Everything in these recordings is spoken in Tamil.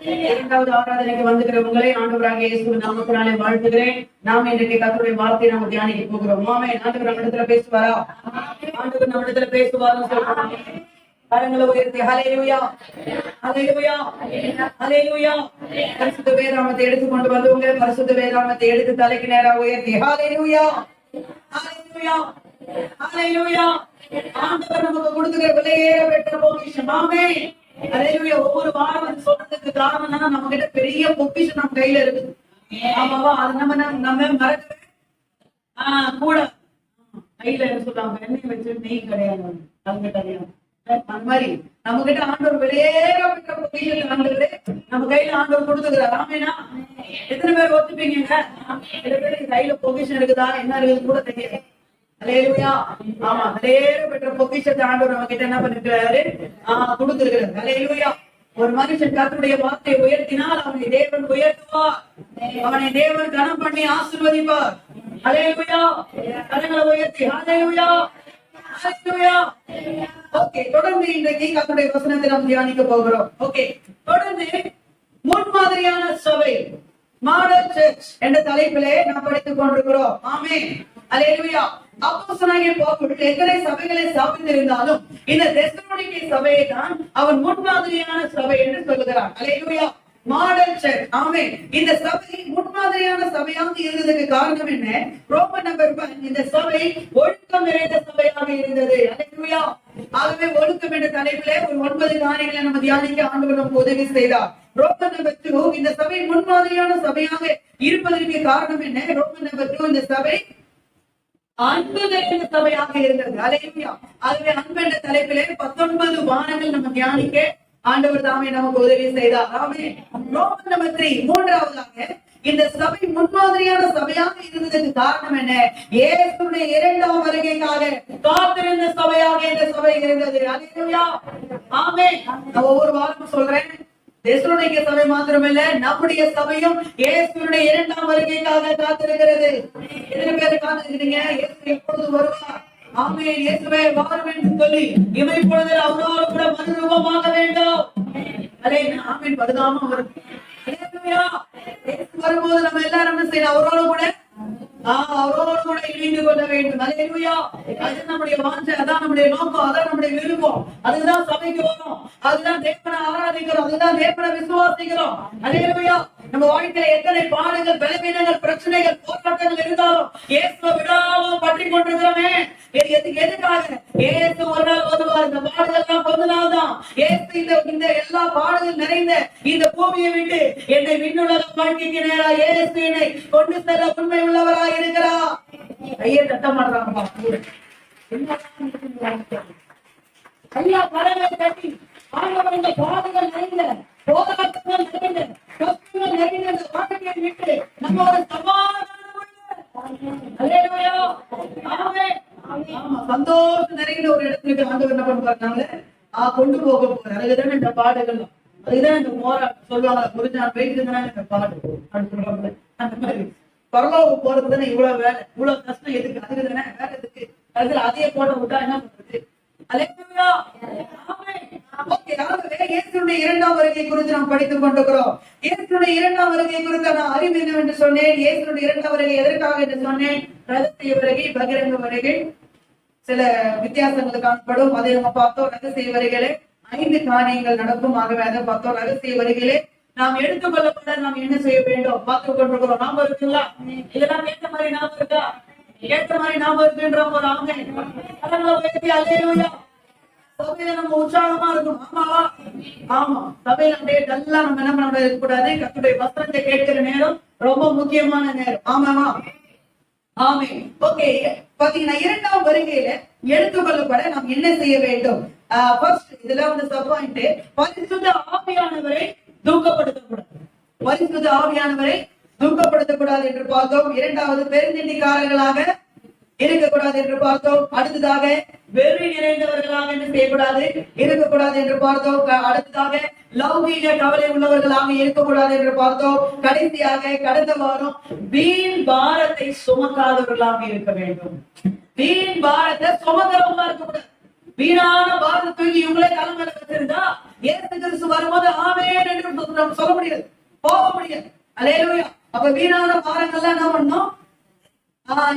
இரண்டாவது ஆராதனைக்கு வந்துகிற உங்களை ஆண்டவராக இயேசு நாமத்தினாலே வாழ்த்துகிறேன். நாம் இன்றைக்கு கர்த்தருடைய வார்த்தையை நாம் தியானிக்க போகிறோம். ஆமென். ஆண்டவர் நம்ம இடத்துல பேசுவாரா? ஆண்டவர் நம்ம இடத்துல பேசுவாருன்னு சொல்றாங்க. கரங்களை உயர்த்தி ஹல்லேலூயா, ஹல்லேலூயா, ஹல்லேலூயா. பரிசுத்த வேதாகமத்தை எடுத்துக்கொண்டு வந்தவங்க பரிசுத்த வேதாகமத்தை எடுத்து தலைக்கு நேராக உயர்த்தி ஹல்லேலூயா, ஹல்லேலூயா, ஹல்லேலூயா. ஆண்டவர் நமக்கு கொடுத்துக்கிற விலையேற பெற்ற பொக்கிஷம். ஆமென். ஹல்லேலூயா. ஒவ்வொரு வாரம் சொல்றதுக்கு காரணம்னா நம்ம கிட்ட பெரிய பொக்கிஷம் நம்ம கையில இருக்குது. ஆமாவா? அது நம்ம மறக்கவே கூட கையில சொல்றாங்க எண்ணெய் வச்சு நெய் கிடையாது தங்க கிடையாது. அந்த மாதிரி நம்ம கிட்ட ஆண்டவர் வெளியேற பெற்ற பொக்கிஷம் ஆண்டவரே நம்ம கையில ஆண்டவர் கொடுத்துக்கிறார். ஆமேனா? எத்தனை பேர் ஒத்துப்பீங்க? சில பேருக்கு கையில பொக்கிஷம் இருக்குதா என்ன இருக்குது கூட தெரியாது. ஹல்லேலூயா. ஆமா, வெளியேற பெற்ற பொக்கிஷத்தை ஆண்டவர் நம்ம கிட்ட என்ன பண்ணிருக்கிறாரு? கொடுத்திருக்கிறார். ஹல்லேலூயா. ஒரு மனுஷன் கர்த்தருடைய வார்த்தையை உயர்த்தினால் அவனை தேவன் உயர்த்துவார், அவனை தேவன் கனம் பண்ணி ஆசீர்வதிப்பார். ஹல்லேலூயா. கரங்களை உயர்த்தி ஹல்லேலூயா, ஹல்லேலூயா. ஓகே, தொடர்ந்து இன்றைக்கு கர்த்தருடைய வசனத்தை நாம் தியானிக்க போகிறோம். ஓகே, தொடர்ந்து முன்மாதிரியான சபை, மாடல் சர்ச் என்ற தலைப்பிலே நாம் படித்துக் கொண்டிருக்கிறோம். ஆமென். ஹல்லேலூயா. அப்போஸ்தலனாகிய பவுல் எத்தனை சபைகளை ஸ்தாபித்திருந்தாலும் இந்த தெசலோனிக்கே சபையை தான் அவன் முன்மாதிரியான சபை என்று சொல்லுகிறான். ஹல்லேலூயா. Model church. ஆமென். இந்த சபை முன்மாதிரியான சபையாக இருந்ததுக்கு காரணம் என்ன? ரோமன் நம்பர் 1 இந்த சபை ஒழுக்கம் நிறைந்த சபையாக இருந்தது. ஹல்லேலூயா. ஆகவே ஒழுக்கம் என்ற தலைப்பிலே ஒரு 9 காரியங்களை நம்ம தியானிக்க ஆண்டவர் நமக்கு உதவி செய்தார். ரோமன் நம்பர் 2 இந்த சபை முன்மாதிரியான சபையாக இருப்பதற்கு காரணம் என்ன? ரோமன் நம்பர் 2 இந்த சபை அன்பு நிறைந்த சபையாக இருந்தது. ஹல்லேலூயா. ஆகவே அன்பு என்ற தலைப்பிலே 19 வாரங்கள் நம்ம தியானிக்க ஆண்டவர் தாமே நமக்கு உதவி செய்தார். ஆமென். ரோமன் நம்பர் 3 மூன்றாவதாக இந்த சபை முன்மாதிரியான சபையாக இருந்ததற்கு காரணம் என்ன? இயேசுவின் இரண்டாம் வருகைக்காக காத்திருந்த சபையாக இந்த சபை இருந்தது. ஹல்லேலூயா. ஆமென். நான் ஒவ்வொரு வாரமும் சொல்றேன், தெசலோனிக்கே சபை மாத்திரமல்ல நம்முடைய சபையும் இயேசுவின் இரண்டாம் வருகைக்காக காத்திருக்கிறது. எத்தனை பேர் காத்திருக்கிறீங்க? இயேசு எப்பொழுது வருவார்? ஆமென். இயேசுவே வாரும் என்று சொல்லி இவை பொழுது அவரோடு கூட மறுரூபமாக வேண்டும். ஆமென். பரிதாபம் வரும். ஹல்லேலூயா. இயேசு வரும்போது நம்ம எல்லாரும் என்ன செய்யணும்? அவரோடு கூட இணைந்து கொள்ள வேண்டும். ஹல்லேலூயா. அது நம்முடைய வாஞ்சை, அதான் நம்முடைய நோக்கம், அதான் நம்முடைய விருப்பம். அதுதான் சபைக்கு வரும், அதுதான் தேவனை ஆராதிக்கிறோம், அதுதான் தேவனை விசுவாசிக்கிறோம். ஹல்லேலூயா. நம்ம வாழ்க்கையில எத்தனை பாடுகள், பலவீனங்கள், பிரச்சனைகள், போராட்டங்கள் இருந்தாலும் இயேசுவை விடாம பற்றி கொண்டிருக்கிறோமே. எதுக்காக? இயேசு ஒரு நாள் வருவார். இந்த பாடுகள் எல்லாம் கொஞ்ச நாள் தான். இயேசு இந்த எல்லா பாடுகள் நிறைந்த இந்த பூமியை விட்டு என்னை விண்ணுலக வாழ்க்கைக்கு நேரா இயேசு என்னை கொண்டு செல்ல உண்மை உள்ளவராக இருக்கிறார். ஐயா தட்ட மாட்டாங்க. ஐயா கரங்களை தட்டி ஆண்டவர் இந்த பாடுகள் நிறைந்த, போராட்டங்கள் நிறைந்த, கஷ்டங்கள் நிறைந்த இந்த வாழ்க்கையை விட்டு நம்ம ஒரு சமாதானம் சந்தோஷம் நிறைந்த ஒரு இடத்துக்கு ஆண்டவர் என்ன பண்ணுவாங்க? கொண்டு போக போறாரு. அதுதான் இந்த பாடுகள், அதுதான் இந்த போராட்டம். சொல்லுவாங்க புரிஞ்சான் போயிட்டு இந்த பாடு அப்படின்னு சொல்லுவாங்க. அந்த மாதிரி பரலோகம் போறது தானே இவ்வளவு வேலை, இவ்வளவு கஷ்டம் எதுக்கு? அதுக்கு தானே வேலை எதுக்கு? அதுல அதையே போட விட்டா என்ன பண்றது? ஹல்லேலூயா. ஓகே, ஆகவே இயேசுவின் இரண்டாம் வருகை குறித்து நாம் படித்துக் கொண்டிருக்கிறோம். இயேசுவின் இரண்டாம் வருகை குறித்து நான் அறிவு என்னவென்று சொன்னேன். இயேசுவின் இரண்டாம் வருகை எதற்காக என்று சொன்னேன்? ரகசிய வருகை, பகிரங்க வருகை, சில வித்தியாசங்கள் காணப்படும். அதை நம்ம பார்த்தோம். ரகசிய வருகையிலே 5 காரியங்கள் நடக்கும். ஆகவே அதை பார்த்தோம். ரகசிய வருகையிலே நாம் எடுத்துக்கொள்ளப்பட நாம் என்ன செய்ய வேண்டும் பார்த்துக் கொண்டிருக்கிறோம். நாம இருக்குங்களா? இதெல்லாம் கேட்ட மாதிரி நாம இருக்கா? கேட்ட மாதிரி நாம இருக்குன்ற ஒரு ஆமென். ஹல்லேலூயா. சபையில நம்ம உற்சாகமா இருக்கும். ஆமாவா? ஆமா. சபையில அப்படியே டல்லா நம்ம என்ன பண்ண இருக்கக்கூடாது. கர்த்தருடைய வசனத்தை கேட்கிற நேரம் ரொம்ப முக்கியமான நேரம். ஆமாவா? ஆமென். ஓகே, பாத்தீங்கன்னா இரண்டாம் வருகையில எடுத்துக்கொள்ளப்பட நாம் என்ன செய்ய வேண்டும்? ஃபர்ஸ்ட் இதுல வந்து சப்பாயிண்ட், பரிசுத்த ஆவியானவரை தூக்கப்படுத்தக்கூடாது. பரிசுத்த ஆவியானவரை தூக்கப்படுத்தக்கூடாது என்று பார்த்தோம். இரண்டாவது பெருந்திண்டிக்காரர்களாக இருக்கக்கூடாது என்று பார்த்தோம். அடுத்ததாக வெறி நிறைந்தவர்களாக என்ன செய்யக்கூடாது? இருக்கக்கூடாது என்று பார்த்தோம். அடுத்ததாக லௌகீக கவலை உள்ளவர்களாக இருக்கக்கூடாது என்று பார்த்தோம். கடைசியாக கடந்த வாரம் வீண் பாரத்தை சுமக்காதவர்களாக இருக்க வேண்டும். வீண் பாரத்தை சுமக்கிறவங்களா இருக்கக்கூடாது. வீணான பாரத்தை தூக்கி இவங்களே தலைமையில வச்சிருந்தா இயேசு கிறிஸ்து வரும்போது ஆமென் என்று நம்ம சொல்ல முடியாது, போக முடியாது. அல்லேலூயா. அப்ப வீணான பாரங்கள்லாம் என்ன பண்ணணும்?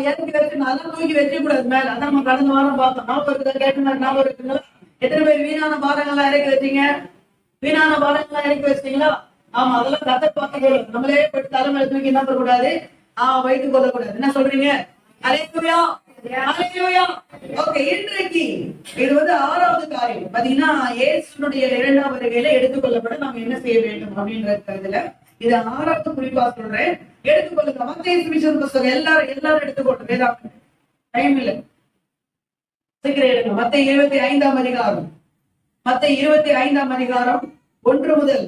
இறக்கி வச்சு நல்லா தூக்கி வைக்க கூடாது மேல. அதான் நம்ம கடந்த வாரம் பார்த்தோம். ஞாபகம் இருக்குங்களா? எத்தனை பேர் வீணான பாரங்கள்லாம் இறக்கி வச்சீங்க? வீணான பாரங்கள்லாம் இறக்கி வச்சிட்டீங்களா? ஆமா, அதெல்லாம் கத்தர் பார்த்துக்கணும். நம்மளே போயிட்டு தலைமையில தூக்கி என்ன பண்ணக்கூடாது, வைத்துக் கொள்ளக்கூடாது. என்ன சொல்றீங்க? அல்லேலூயா, அல்லேலூயா. ஓகே, இன்றைக்கு இது வந்து 6வது காரியம் பாத்தீங்கன்னா, இயேசுனுடைய 2ஆம் வருகையில எடுத்துக்கொள்ளப்பட நாம் என்ன செய்ய வேண்டும் அப்படின்ற இதுல இது 6வது குறிப்பா சொல்றேன். எடுத்துக்கொள்ளுங்க. மத்தேயு சுவிசேஷ புத்தகம் எல்லாரும் எடுத்துக்கொள்ளுங்க. வேதாகம் டைம் இல்ல, சீக்கிரம் எடுங்க. மத்தேயு 25ஆம் அதிகாரம், மத்தேயு 25ஆம் அதிகாரம் 1 முதல்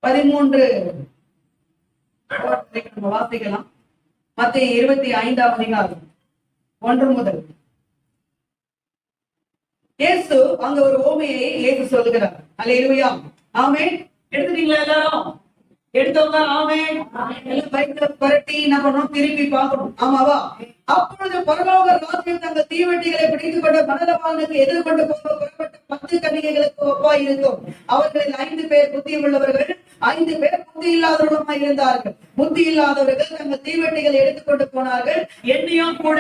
13 நம்ம வாசிக்கலாம். மத்தேயு 25ஆம் அதிகாரம் 1 முதல். இயேசு அங்க ஒரு ஓமையை இயேசு சொல்லுகிறார். அல்லேலூயா, ஆமென். எடுத்துட்டீங்களா எல்லாரும்? எடுத்தவங்க ஆமென். எல்லாம் பைக்ல பரட்டி என்ன பண்ணணும், திருப்பி பார்க்கணும். ஆமாவா? அப்பொழுது பரலோக ராஜ்யம் தங்கள் தீவட்டிகளை பிடித்துக் கொண்ட மனதவானுக்கு எதிர்கொண்டு போக புறப்பட்ட 10 கன்னிகைகளுக்கு ஒப்பாய் இருக்கும். அவர்களில் 5 பேர் புத்தி உள்ளவர்கள், 5 பேர் புத்தி இல்லாதவர்களுமாய் இருந்தார்கள். புத்தி இல்லாதவர்கள் தங்கள் தீவட்டிகளை எடுத்துக்கொண்டு போனார்கள், எண்ணியும் கூட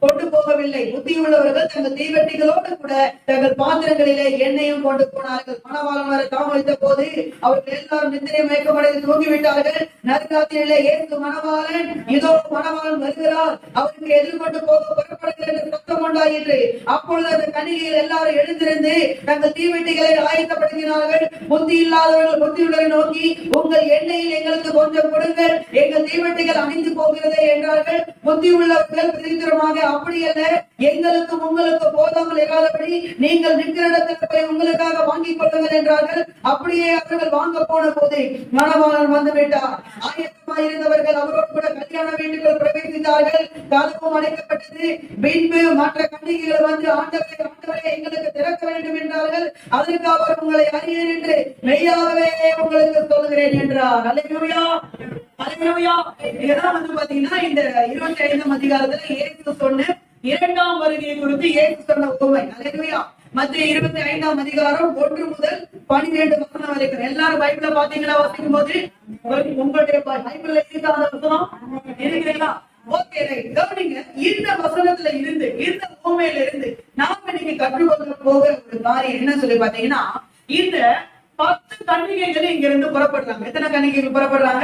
கொண்டு போகவில்லை. புத்தி உள்ளவர்கள் தங்கள் தீவெட்டிகளோடு கூட தங்கள் பாத்திரங்களிலே எண்ணெயும் கொண்டு போனார்கள். மணவாளன் வர தாமதித்த போது அவர்கள் எல்லாரும் நித்திரை மயக்கமடைந்து தூங்கிவிட்டார்கள். நடுராத்திரியிலே இயேசு மணவாளன், இதோ மணவாளன் வருகிறார், அவருக்கு எதிர்கொண்டு போக புறப்படுகிறது என்று சத்தம் உண்டாயிற்று. அப்பொழுது அந்த கன்னிகைகள் எல்லாரும் எழுந்திருந்து தங்கள் தீவெட்டிகளை ஆயத்தப்படுத்தினார்கள். புத்தி இல்லாதவர்கள் புத்தியுள்ளவரை நோக்கி, உங்கள் எண்ணெயில் எங்களுக்கு கொஞ்சம் கொடுங்கள், எங்கள் தீவெட்டிகள் அணிந்து போகிறதே என்றார்கள். புத்தி உள்ளவர்கள் பிரதித்திரமாக, அப்படி அல்ல, எங்களுக்கும் உங்களுக்கு போதாமல் இராதபடி நீங்கள் நிற்கிற இடத்தில் போய் உங்களுக்காக வாங்கிக் கொள்ளுங்கள் என்றார்கள். அப்படியே அவர்கள் வாங்க போன போது மணவாளன் வந்து விட்டார். ஆயத்தமாய் இருந்தவர்கள் அவரோடு கூட கல்யாண வீட்டுக்குள் பிரவேசித்தார்கள். கதவும் அடைக்கப்பட்டது. பின்பு மற்ற கன்னிகைகள் வந்து, ஆண்டவரே ஆண்டவரே எங்களுக்கு திறக்க வேண்டும் என்றார்கள். அதற்கு அவர், உங்களை அறியேன் என்று மெய்யாகவே உங்களுக்கு சொல்கிறேன் என்றார். அல்லேலூயா, அல்லேலூயா. இதெல்லாம் வந்து பாத்தீங்கன்னா இந்த 25ஆம் அதிகாரத்துல இயேசு சொன்ன 2ஆம் வருகை குறித்து இயேசு சொன்ன உவமை. அல்லேலூயா. மத்தேயு 25ஆம் அதிகாரம் 1 முதல் 12 வசனம் வரைக்கும். எல்லாரும் பைபிள பாத்தீங்களா? வாசிக்கும் போது உங்களுடைய பைபிள்ல இருக்க அந்த வசனம் இருக்கிறீங்களா? ஓகே, கவனிங்க. இந்த வசனத்துல இருந்து, இந்த உவமையில இருந்து நாம இன்னைக்கு கற்றுக்கொள்ள போக ஒரு காரியம் என்ன சொல்லி பாத்தீங்கன்னா, இந்த 10 கன்னிகைகள் இங்க இருந்து புறப்படுறாங்க. எத்தனை கன்னிகைகள் புறப்படுறாங்க?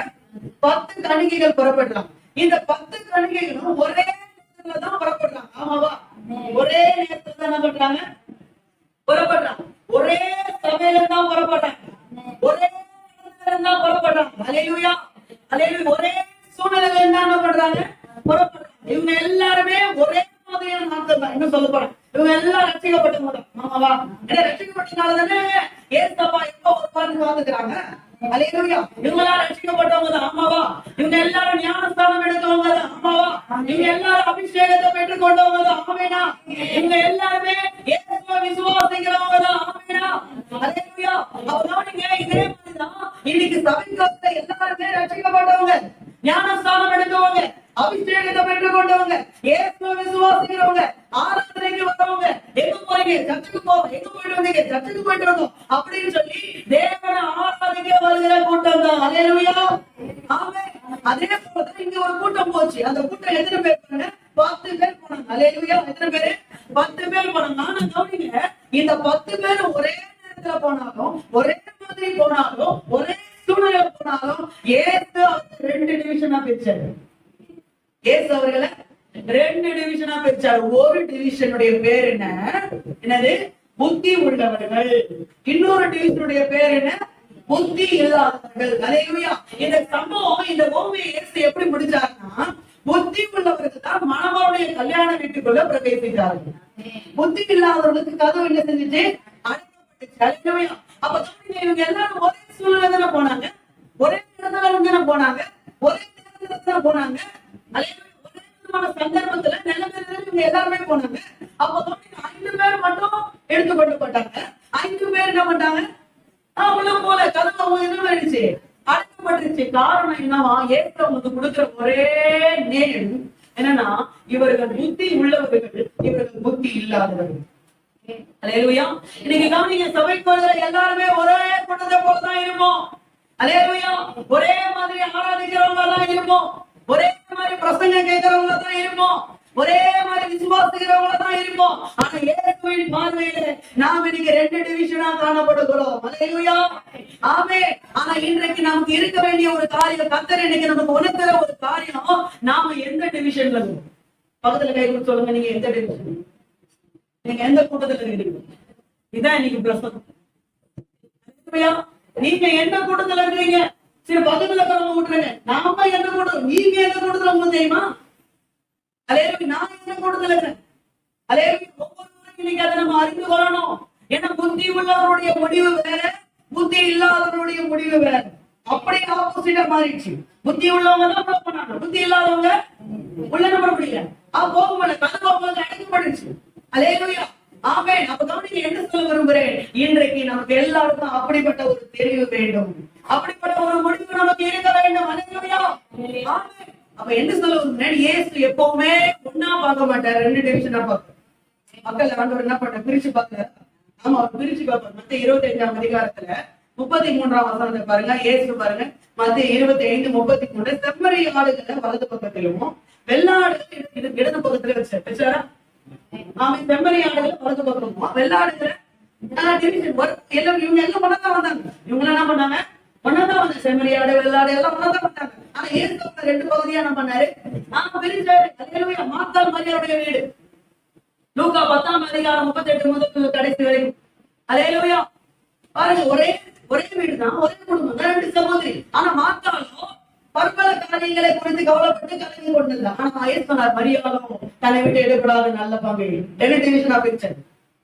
10 கன்னிகைகள் புறப்படுறாங்க. இந்த 10 கன்னிகைகளும் ஒரே நேரத்துல தான் புறப்படுறாங்க. ஆமாவா? ஒரே நேரத்துல தான் என்ன பண்றாங்க? புறப்படுறாங்க. ஒரே சபையில தான் புறப்படுறாங்க. ஒரே நேரத்துல தான் புறப்படுறாங்க. அல்லேலூயா, அல்லேலூயா. ஒரே சூழ்நிலையில என்ன பண்றாங்க? புறப்படுறாங்க. இவங்க எல்லாருமே ஒரே மாதிரியான நாட்கள் தான். என்ன சொல்ல போறேன், இவங்க எல்லாம் ரட்சிக்கப்பட்ட போது. ஆமாவா? ரட்சிக்கப்பட்டனாலதானே ஏசப்பா எப்ப ஒரு பாட்டு வாழ்ந்துக்கிறாங்க. அல்லேலூயா. இவங்க எல்லாம் ரட்சிக்கப்பட்டவங்க தான். ஆமாவா? இவங்க எல்லாரும் ஞானஸ்தானம் எடுத்தவங்க தான். ஆமாவா? இவங்க எல்லாரும் அபிஷேகத்தை பெற்றுக் கொண்டவங்க தான். ஆமேனா? இவங்க எல்லாருமே இயேசுவை விசுவாசிக்கிறவங்க தான். ஆமேனா? அல்லேலூயா. அப்பதான் நீங்க இதே மாதிரிதான் இன்னைக்கு சபைக்கு எல்லாருமே ரட்சிக்கப்பட்டவங்க, ஞானஸ்தானம் எடுத்தவங்க, அபிஷேகத்தை பெற்றுக் கொண்டவங்க, இயேசுவை விசுவாசிக்கிறவங்க, ஆராதனைக்கு வரவங்க. எங்க போறீங்க? சர்ச்சுக்கு போவோம். எங்க போயிட்டு வந்தீங்க? சர்ச்சுக்கு போயிட்டு வந்தோம் அப்படின்னு சொல்லி தேவனை ஆராதிக்க வருகிற கூட்டம் தான். அல்லேலூயா, ஆமென். அதே போலதான் இங்க ஒரு கூட்டம் போச்சு. அந்த கூட்டம் எத்தனை பேர் போனாங்க? 10 பேர் போனாங்க. அல்லேலூயா. எத்தனை பேரு? 10 பேர் போனாங்க. ஆனா கவனிங்க, இந்த 10 பேர் ஒரே நேரத்துல போனாலும், ஒரே மாதிரி போனாலும், ஒரே சூழ்நிலை போனாலும், ஏசு 2 டிவிஷனா பிரிச்சாரு. ஏசு அவர்களை 2 டிவிஷனா பிரிச்சாரு. ஒரு டிவிஷனுடைய பேர் என்ன? என்னது? புத்தி உள்ளவர்கள். இன்னொரு டிவிஷனுடைய பேர் என்ன? புத்தி இல்லாதவர்கள். அல்லேலூயா. இந்த சம்பவம், இந்த ஓமையை இயேசு எப்படி முடிச்சாருன்னா, புத்தி உள்ளவர்கள் தான் மணவாளுடைய கல்யாண வீட்டுக்குள்ள பிரவேசித்தார்கள். புத்தி இல்லாதவர்களுக்கு கதவு என்ன செஞ்சுச்சு? அடைக்கப்பட்டுச்சு. அல்லேலூயா. அப்ப இவங்க எல்லாரும் ஒரே சூழ்நிலை போனாங்க, ஒரே இடத்துல போனாங்க, ஒரே நேரத்துல போனாங்க. ஒரே விதமான சந்தர்ப்பத்துல நிலைமையில இவங்க எல்லாருமே போனாங்க. அப்போ 5 பேர் மட்டும் எடுத்துக்கொள்ளப்பட்டாங்க. 5 பேர் என்ன பண்ணாங்க? உள்ள போல கதவு என்ன ஆயிடுச்சு? அடைக்கப்பட்டுருச்சு. காரணம் என்னவா? ஏசு அவங்களுக்கு கொடுக்கிற ஒரே நேம் என்னன்னா, இவர்கள் புத்தி உள்ளவர்கள், இவர்கள் புத்தி இல்லாதவர்கள். அல்லேலூயா. இன்னைக்கு கவனிங்க, சபைக்கு வருகிற எல்லாருமே ஒரே கூட்டத்தை போலதான் இருப்போம். அல்லேலூயா. ஒரே மாதிரி ஆராதிக்கிறவங்க தான் இருப்போம். ஒரே மாதிரி பிரசங்கம் கேட்கிறவங்க தான் இருப்போம். ஒரே மாதிரி விசுவாசிக்கிறவங்க தான் இருப்போம். ஆனா இயேசுவின் பார்வையில நாம் இன்னைக்கு 2 டிவிஷனா காணப்படுகிறோம். அல்லேலூயா. ஆமென். ஆனா இன்றைக்கு நமக்கு இருக்க வேண்டிய ஒரு காரியம், கர்த்தர் இன்னைக்கு நமக்கு உணர்த்துற ஒரு காரியம், நாம எந்த டிவிஷன்ல இருக்கோம்? பக்கத்துல கை கொடுத்து சொல்லுங்க, நீங்க எந்த டிவிஷன், நீங்க எந்த கூட்டத்துல இருக்கீங்க? இதான் இன்னைக்கு பிரசங்கம். நீங்க எந்த கூட்டத்துல இருக்கீங்க? சரி, பக்கத்துல இருக்கிறவங்க விட்டுருங்க. நாம எந்த கூட்டம், நீங்க எந்த கூட்டத்துல உங்களுக்கு தெரியுமா? அல்லேலூயா. நான் எந்த கூட்டத்துல இருக்கிறேன்? அல்லேலூயா. ஒவ்வொருவரும் இன்னைக்கு அதை நம்ம அறிந்து கொள்ளணும். ஏன்னா புத்தி உள்ளவருடைய முடிவு வேற, புத்தி இல்லாதவருடைய முடிவு வேற. அப்படியே ஆப்போசிட்டா மாறிடுச்சு. புத்தி உள்ளவங்க தான் உள்ள போனாங்க, புத்தி இல்லாதவங்க உள்ள நம்ப முடியல. போக முடியல, கதவு அடைக்கப்பட்டுச்சு. அல்லேலூயா. ஆமென். அப்ப கவனிங்க, என்ன சொல்ல விரும்புகிறேன், இன்றைக்கு நமக்கு எல்லாருக்கும் அப்படிப்பட்ட ஒரு தெரிவு வேண்டும், அப்படிப்பட்ட ஒரு முடிவு நமக்கு இருக்க வேண்டும். அல்லேலூயா. ஆமென். அப்ப என்ன சொல்ல விரும்புகிறேன், இயேசு எப்பவுமே ஒன்னா பார்க்க மாட்டார், 2 டிவிஷனா பார்க்க. மக்கள் ஆண்டவர் என்ன பண்ண, பிரிச்சு பார்க்க. ஆமா, அவர் பிரிச்சு பார்ப்பார். மத்திய 25ஆம் அதிகாரத்துல 33ஆம் வசனத்தை பாருங்க. இயேசு பாருங்க, மத்திய 25:33, செம்மறி ஆடுகளை வலது பக்கத்திலும் வெள்ளாடுகள் இடது பக்கத்துல வச்சாரா? ஆமா, செம்மறி ஆடுகளை வலது பக்கமும் வெள்ளாடுகளை எல்லாரும் இவங்க எல்லாம் ஒன்னதான் வந்தாங்க. இவங்க என்ன பண்ணாங்க? ஒன்னதான் வந்தாங்க. செம்மறி ஆடு, வெள்ளாடு எல்லாம் ஒன்னதான் வந்தாங்க. ஆனா இயேசு 2 பகுதியா என்ன பண்ணாரு? பிரிச்சாரு. அல்லேலூயா. மார்த்தாள் மரியாளுடைய வீடு, லூக்கா 10ஆம் அதிகாரம் 38 முதல் கடைசி வரைக்கும். அல்லேலூயா. பாருங்க, ஒரே வீடுதான், ஒரே குடும்பம் தான், 2 சகோதரி. ஆனா மார்த்தாளும் பற்பல காரியங்களை குறித்து கவலைப்பட்டு கலங்கி கொண்டிருந்தார். ஆனா இயேசு சொன்னார், மரியாளும் தன்னை விட்டு எடுக்கூடாது நல்ல பங்கை. 2 டிவிஷனா பிரிச்சாரு.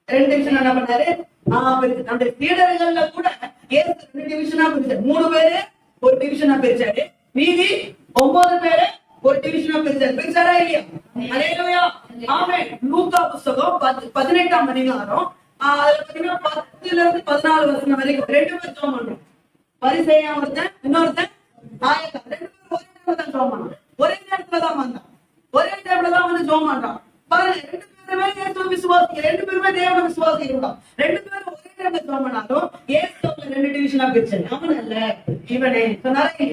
2 டிவிஷன் என்ன பண்ணாரு? அந்த சீடர்கள்ல கூட இயேசு 2 டிவிஷனா பிரிச்சாரு. 3 பேரு ஒரு டிவிஷனா பிரிச்சாரு, மீதி 9 பேரு ஒரு டிவிஷனா பிரிச்சாரு. பிரிச்சாரா இல்லையா? அல்லேலூயா. ஆமென். லூக்கா புத்தகம் 18ஆம் அதிகாரம், அதுல பாத்தீங்கன்னா 10ல இருந்து 14 வசனம் வரைக்கும் 2 பேர் ஜெபம் பண்றோம். பரிசேயன் ஒருத்தன், இன்னொருத்தன் ஆயக்காரன். 2 பேரும் ஒரே நேரத்துல தான் ஜெபம் பண்றான். ஒரே நேரத்துல தான் வந்தான். ஒரே நேரத்துல தான் வந்து ஜெபம் பண்றான். பாருங்க, 2 பேருமே இயேசு விசுவாசி, 2 பேருமே தேவனை விசுவாசி இருந்தான். 2 பேரும் ஒரே நேரத்துல ஜெபம் பண்ணாலும் இயேசு 2 டிவிஷனா பிரிச்சாரு. அவன் அல்ல, இவனே சொன்னாரே.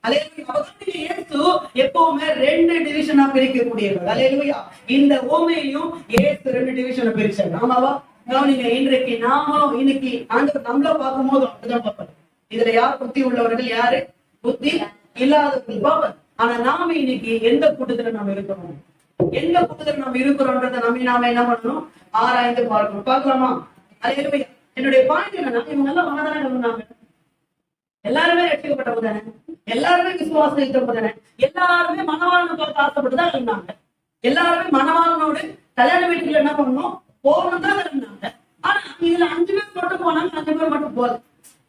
அல்லேலூயா. இயேசு எப்பவுமே 2 டிவிஷனா பிரிக்கக்கூடியவர். அல்லேலூயா. இந்த ஓமையிலும் இயேசு 2 டிவிஷனை பிரிச்சாரு. ஆமாவா? கவனிங்க, இன்றைக்கு நாமளும் இன்னைக்கு ஆண்டவர் நம்மள பார்க்கும் போது அப்படிதான் பார்ப்பாரு. இதுல யார் புத்தி உள்ளவர்கள், யாரு புத்தி இல்லாதவர்கள் பார்ப்பார். ஆனா நாம இன்னைக்கு எந்த கூட்டத்துல நாம இருக்கிறோம், எந்த கூட்டத்துல நம்ம இருக்கிறோம்ன்றத நாம என்ன பண்ணணும், ஆராய்ந்து பார்க்கணும். பார்க்கலாமா? அல்லேலூயா. என்னுடைய பாயிண்ட் என்னன்னா, இவங்க எல்லாம் மனதான இருந்தாங்க, எல்லாருமே ரட்சிக்கப்பட்டவங்க தானே, எல்லாருமே விசுவாசித்தவங்க தானே, எல்லாருமே மனவாளனை பார்த்து ஆசைப்பட்டுதான் இருந்தாங்க. எல்லாருமே மனவாளனோடு கல்யாண வீட்டுல என்ன பண்ணணும், போகணும் தான் இருந்தாங்க. ஆனா இதுல 5 பேர் மட்டும் போனாங்க, 5 பேர் மட்டும் போல.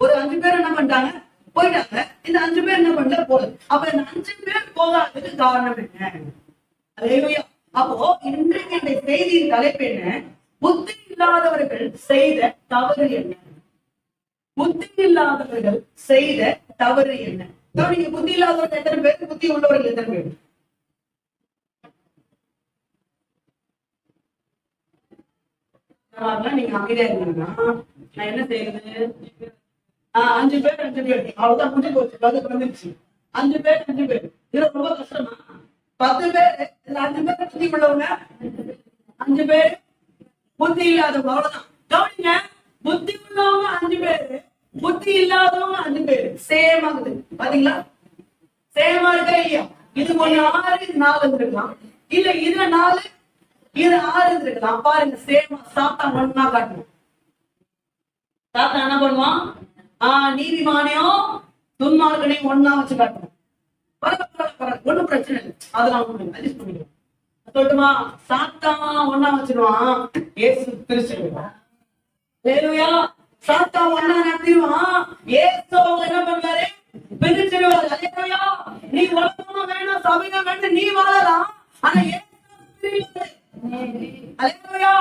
ஒரு 5 பேர் என்ன பண்ணிட்டாங்க, போயிட்டாங்க. இந்த 5 பேர் என்ன பண்ணல, போல. அப்ப இந்த 5 பேர் போகாததுக்கு காரணம் என்ன? அல்லேலூயா. அப்போ இன்றைக்கு இந்த செய்தியின் தலைப்பு என்ன? புத்தி இல்லாதவர்கள் செய்த தவறு என்ன? புத்தி இல்லாதவர்கள் செய்த தவறு என்ன? நீங்க புத்தி இல்லாதவர்கள் எத்தனை பேர், புத்தி உள்ளவர்கள் எத்தனை பேர்? நீங்க அமைதியா இருக்கீங்கன்னா நான் என்ன செய்யறது? 5 பேர் 5 பேர் அவ்வளவுதான், முடிஞ்சு போச்சு. பதில் வந்துருச்சு. 5 பேர் 5 பேர், இது ரொம்ப கஷ்டமா? 10 பேர், இந்த 5 பேர் புத்தி உள்ளவங்க, 5 பேர் புத்தி இல்லாதவங்க, அவ்வளவுதான். கவனிங்க, புத்தி உள்ளவங்க 5 பேரு, புத்தி இல்லாதவங்க 5 பேரு. சேம் ஆகுது. பாத்தீங்களா? சேமா இருக்கா இல்லையா? இது 1 6, இது 4 இருந்திருக்கலாம், இல்ல இதுல 4 இது 6 இருந்திருக்கலாம். பாருங்க, சேமா. சாத்தான் ஒன்னா காட்டணும். சாத்தான் என்ன பண்ணுவான்? நீதிமானையும் துன்மார்க்கனையும் ஒன்னா வச்சு காட்டணும். ஒண்ணும் பிரச்சனை இல்லை, அதெல்லாம் அட்ஜஸ்ட் பண்ணிடுவோம். சொல்லட்டுமா? சாத்தான் ஒன்னா வச்சிருவான், இயேசு பிரிச்சிருவான். அல்லேலூயா. சாத்தான் ஒன்னா நடத்திடுவான், இயேசு என்ன பண்ணுவாரு, பிரிச்சிருவாரு. அல்லேலூயா. நீ உலகமா வேணும், சபையா வேணும், நீ வாழலாம், ஆனா அல்லேலூயா.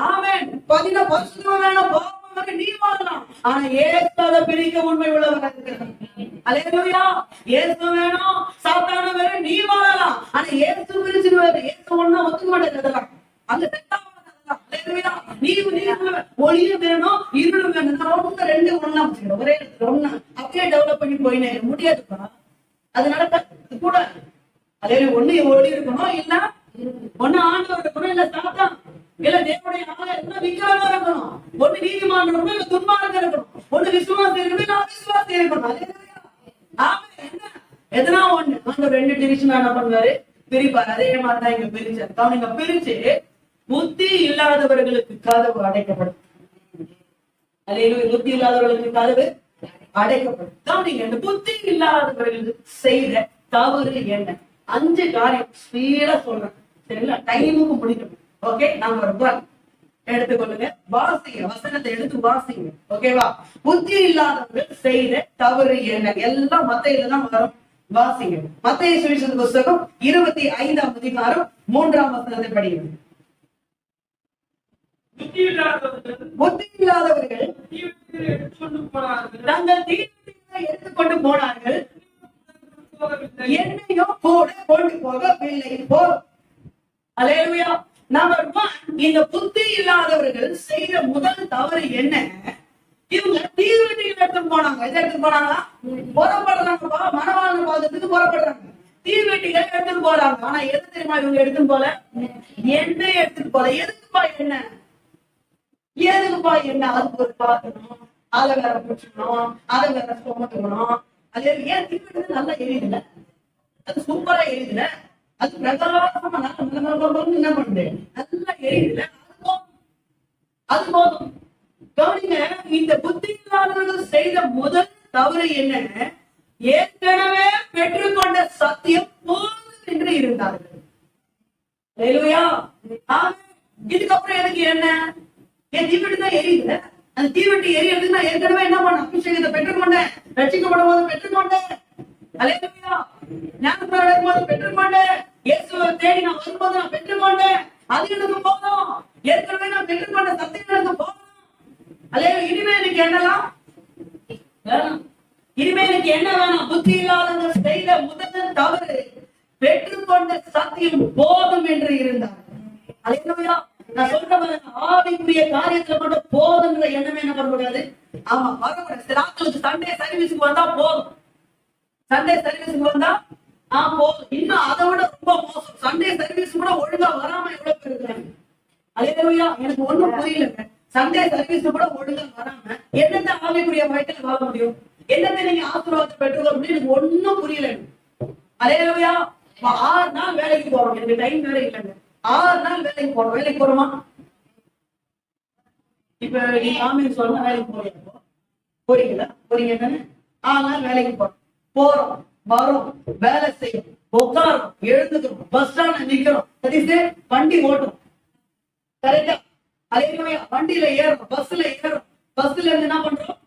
ஆமென். பதின பரிசுத்தமா வேணும், பாவம் நீ வாழலாம், ஆனா இயேசுவை பிரிக்க உண்மை உள்ளவராக இருக்கிறார். அல்லேலூயா. இயேசு வேணும், சாத்தான வேணும், நீ வாழலாம், ஆனா இயேசு பிரிச்சிருவாரு. இயேசு ஒண்ணா ஒத்துக்க மாட்டேன். அதெல்லாம் அங்க செட்டாக ஒளியும் வேணும் இருளும் வேணும். ரெண்டு ஒண்ணா ஒரே ஒண்ணா அப்படியே டெவலப் பண்ணி போயினே முடியாதுப்பா. அதனால கூடாது. அதே ஒண்ணு ஒளி இருக்கணும், இல்ல ஒண்ணு ஆண்டவர் இருக்கணும், இல்ல சாத்தான், இல்ல தேவனுடைய ஆளா இருக்கணும், விக்கிரமா இருக்கணும். ஒண்ணு நீதிமான் இருக்கணும், இல்ல துன்மார்க்கம் இருக்கணும். ஒண்ணு விசுவாசி இருக்கணும், இல்ல அவிசுவாசி இருக்கணும். எதனா ஒண்ணு அந்த ரெண்டு டிவிஷன் என்ன பண்ணுவாரு, பிரிப்பாரு. அதே மாதிரிதான் இங்க பிரிச்சாரு. அவனுங்க பிரிச்சு புத்தி இல்லாதவர்களுக்கு கதவு அடைக்கப்படும். புத்தி இல்லாதவர்களுக்கு கதவு அடைக்கப்படும். கவனிங்க, இந்த புத்தி இல்லாதவர்களுக்கு செய்த தவறு என்ன? 5 காரியம் ஸ்பீடா சொல்றேன், சரிங்களா? டைமுக்கு முடிக்கணும். ஓகே, நாம ரொம்ப எடுத்துக்கொள்ளுங்க, வாசிங்க, வசனத்தை எடுத்து வாசிங்க. ஓகேவா? புத்தி இல்லாதவர்கள் செய்த தவறு என்ன? எல்லாம் மத்தையில தான் வரும். வாசிங்க. மத்தேயு சுவிசேஷ புத்தகம் 25ஆம் அதிகாரம் 3ஆம் வசனத்தை படிங்க. புத்தி இல்லாதவர்கள் தங்கள் தீர்வுகளை எடுத்துக்கொண்டு போனார்கள், என்னையும் கூட கொண்டு போகவில்லை. அல்லேலூயா. நம்பர் 1, இந்த புத்தி இல்லாதவர்கள் செய்த முதல் தவறு என்ன? இவங்க தீர்வெட்டிகள் எடுத்துட்டு போனாங்க. எதை எடுத்துட்டு போனாங்களா? புறப்படுறாங்கப்பா, மனவாளன் பாதத்துக்கு புறப்படுறாங்க. தீர்வெட்டிகள் எடுத்துட்டு போறாங்க. ஆனா எது தெரியுமா இவங்க எடுத்துட்டு போல? எண்ணெய் எடுத்துட்டு போல. எதுக்குப்பா என்ன? எதுக்குப்பா என்ன? அதுக்கு ஒரு பார்க்கணும், அதை வேற பிடிச்சிக்கணும், அதை வேற சுமத்துக்கணும். அது ஏன் தீர்வெட்டி நல்லா எரியுதுல, அது சூப்பரா எரியுதுல, அது பிரகாசமா என்ன பண்ணுது, நல்லா எரியுதுல, அது போதும். கவனிங்க, இந்த புத்தி இல்லாதவர்கள் செய்த முதல் தவறு என்ன? ஏற்கனவே பெற்றுக்கொண்ட சத்தியம் போதும் என்று இருந்தார்கள். இதுக்கப்புறம் எனக்கு என்ன? என் தீவெட்டி தான் எரியுது. அந்த தீவெட்டி எரியறதுக்கு நான் ஏற்கனவே என்ன பண்ண? அபிஷேகத்தை பெற்றுக்கொண்டேன், ரட்சிக்கப்படும் போது பெற்றுக்கொண்டேன், ஞானஸ்நானம் எடுக்கும்போது பெற்றுக்கொண்டேன், இயேசுவை தேடி நான் வரும்போது நான் பெற்றுக்கொண்டேன். அது எனக்கு போதும். ஏற்கனவே நான் பெற்றுக்கொண்ட சத்தியம் எனக்கு போதும். இனிமே எனக்கு என்னலாம் வேணும்? இனிமே எனக்கு என்ன வேணும்? புத்தி இல்லாதவர்கள் செய்த முதல் தவறு பெற்றுக்கொண்ட சத்தியம் போதும் என்று இருந்தார். அல்லேலூயா. நான் சொல்றேன், ஆவிக்குரிய காரியத்துல மட்டும் போதுங்கிற எண்ணமே என்ன பண்ணக்கூடாது. ஆமா, வரக்கூடாது. சில ஆட்களுக்கு சண்டே சர்வீஸுக்கு வந்தா போதும், சண்டே சர்வீஸுக்கு வந்தா போதும். இன்னும் அதை விட ரொம்ப மோசம், சண்டே சர்வீஸ் கூட ஒழுங்கா வராம எவ்வளவு பேர் இருக்கிறாங்க. அல்லேலூயா. எனக்கு ஒண்ணும் புரியலங்க. சண்டே சர்வீஸ் கூட ஒழுங்கா வராம என்னத்தை ஆவிக்குரிய வாழ்க்கையில வாழ முடியும்? என்னத்தை நீங்க ஆசீர்வாதத்தை பெற்றுக்கொள்ள முடியும்? எனக்கு ஒண்ணும் புரியல. அல்லேலூயா. 6 நாள் வேலைக்கு போறோம், எனக்கு டைம் வேற இல்லைங்க. 6 நாள் வேலைக்கு போறோம். வேலைக்கு போறோமா? இப்ப நீங்க ஆமீன் சொன்னா வேலைக்கு போறீங்க, போறீங்களா? போறீங்க தானே? 6 நாள் வேலைக்கு போறோம், வரோம், வேலை செய்யும், உட்காரோம், எழுந்துக்கிறோம், பஸ் ஸ்டாண்ட்ல நிக்கிறோம், சரிசே வண்டி ஓட்டும், கரெக்டா? அதே வண்டியில ஏறும், பஸ்ல ஏறும், பஸ்ல இருந்து என்ன பண்றோம்?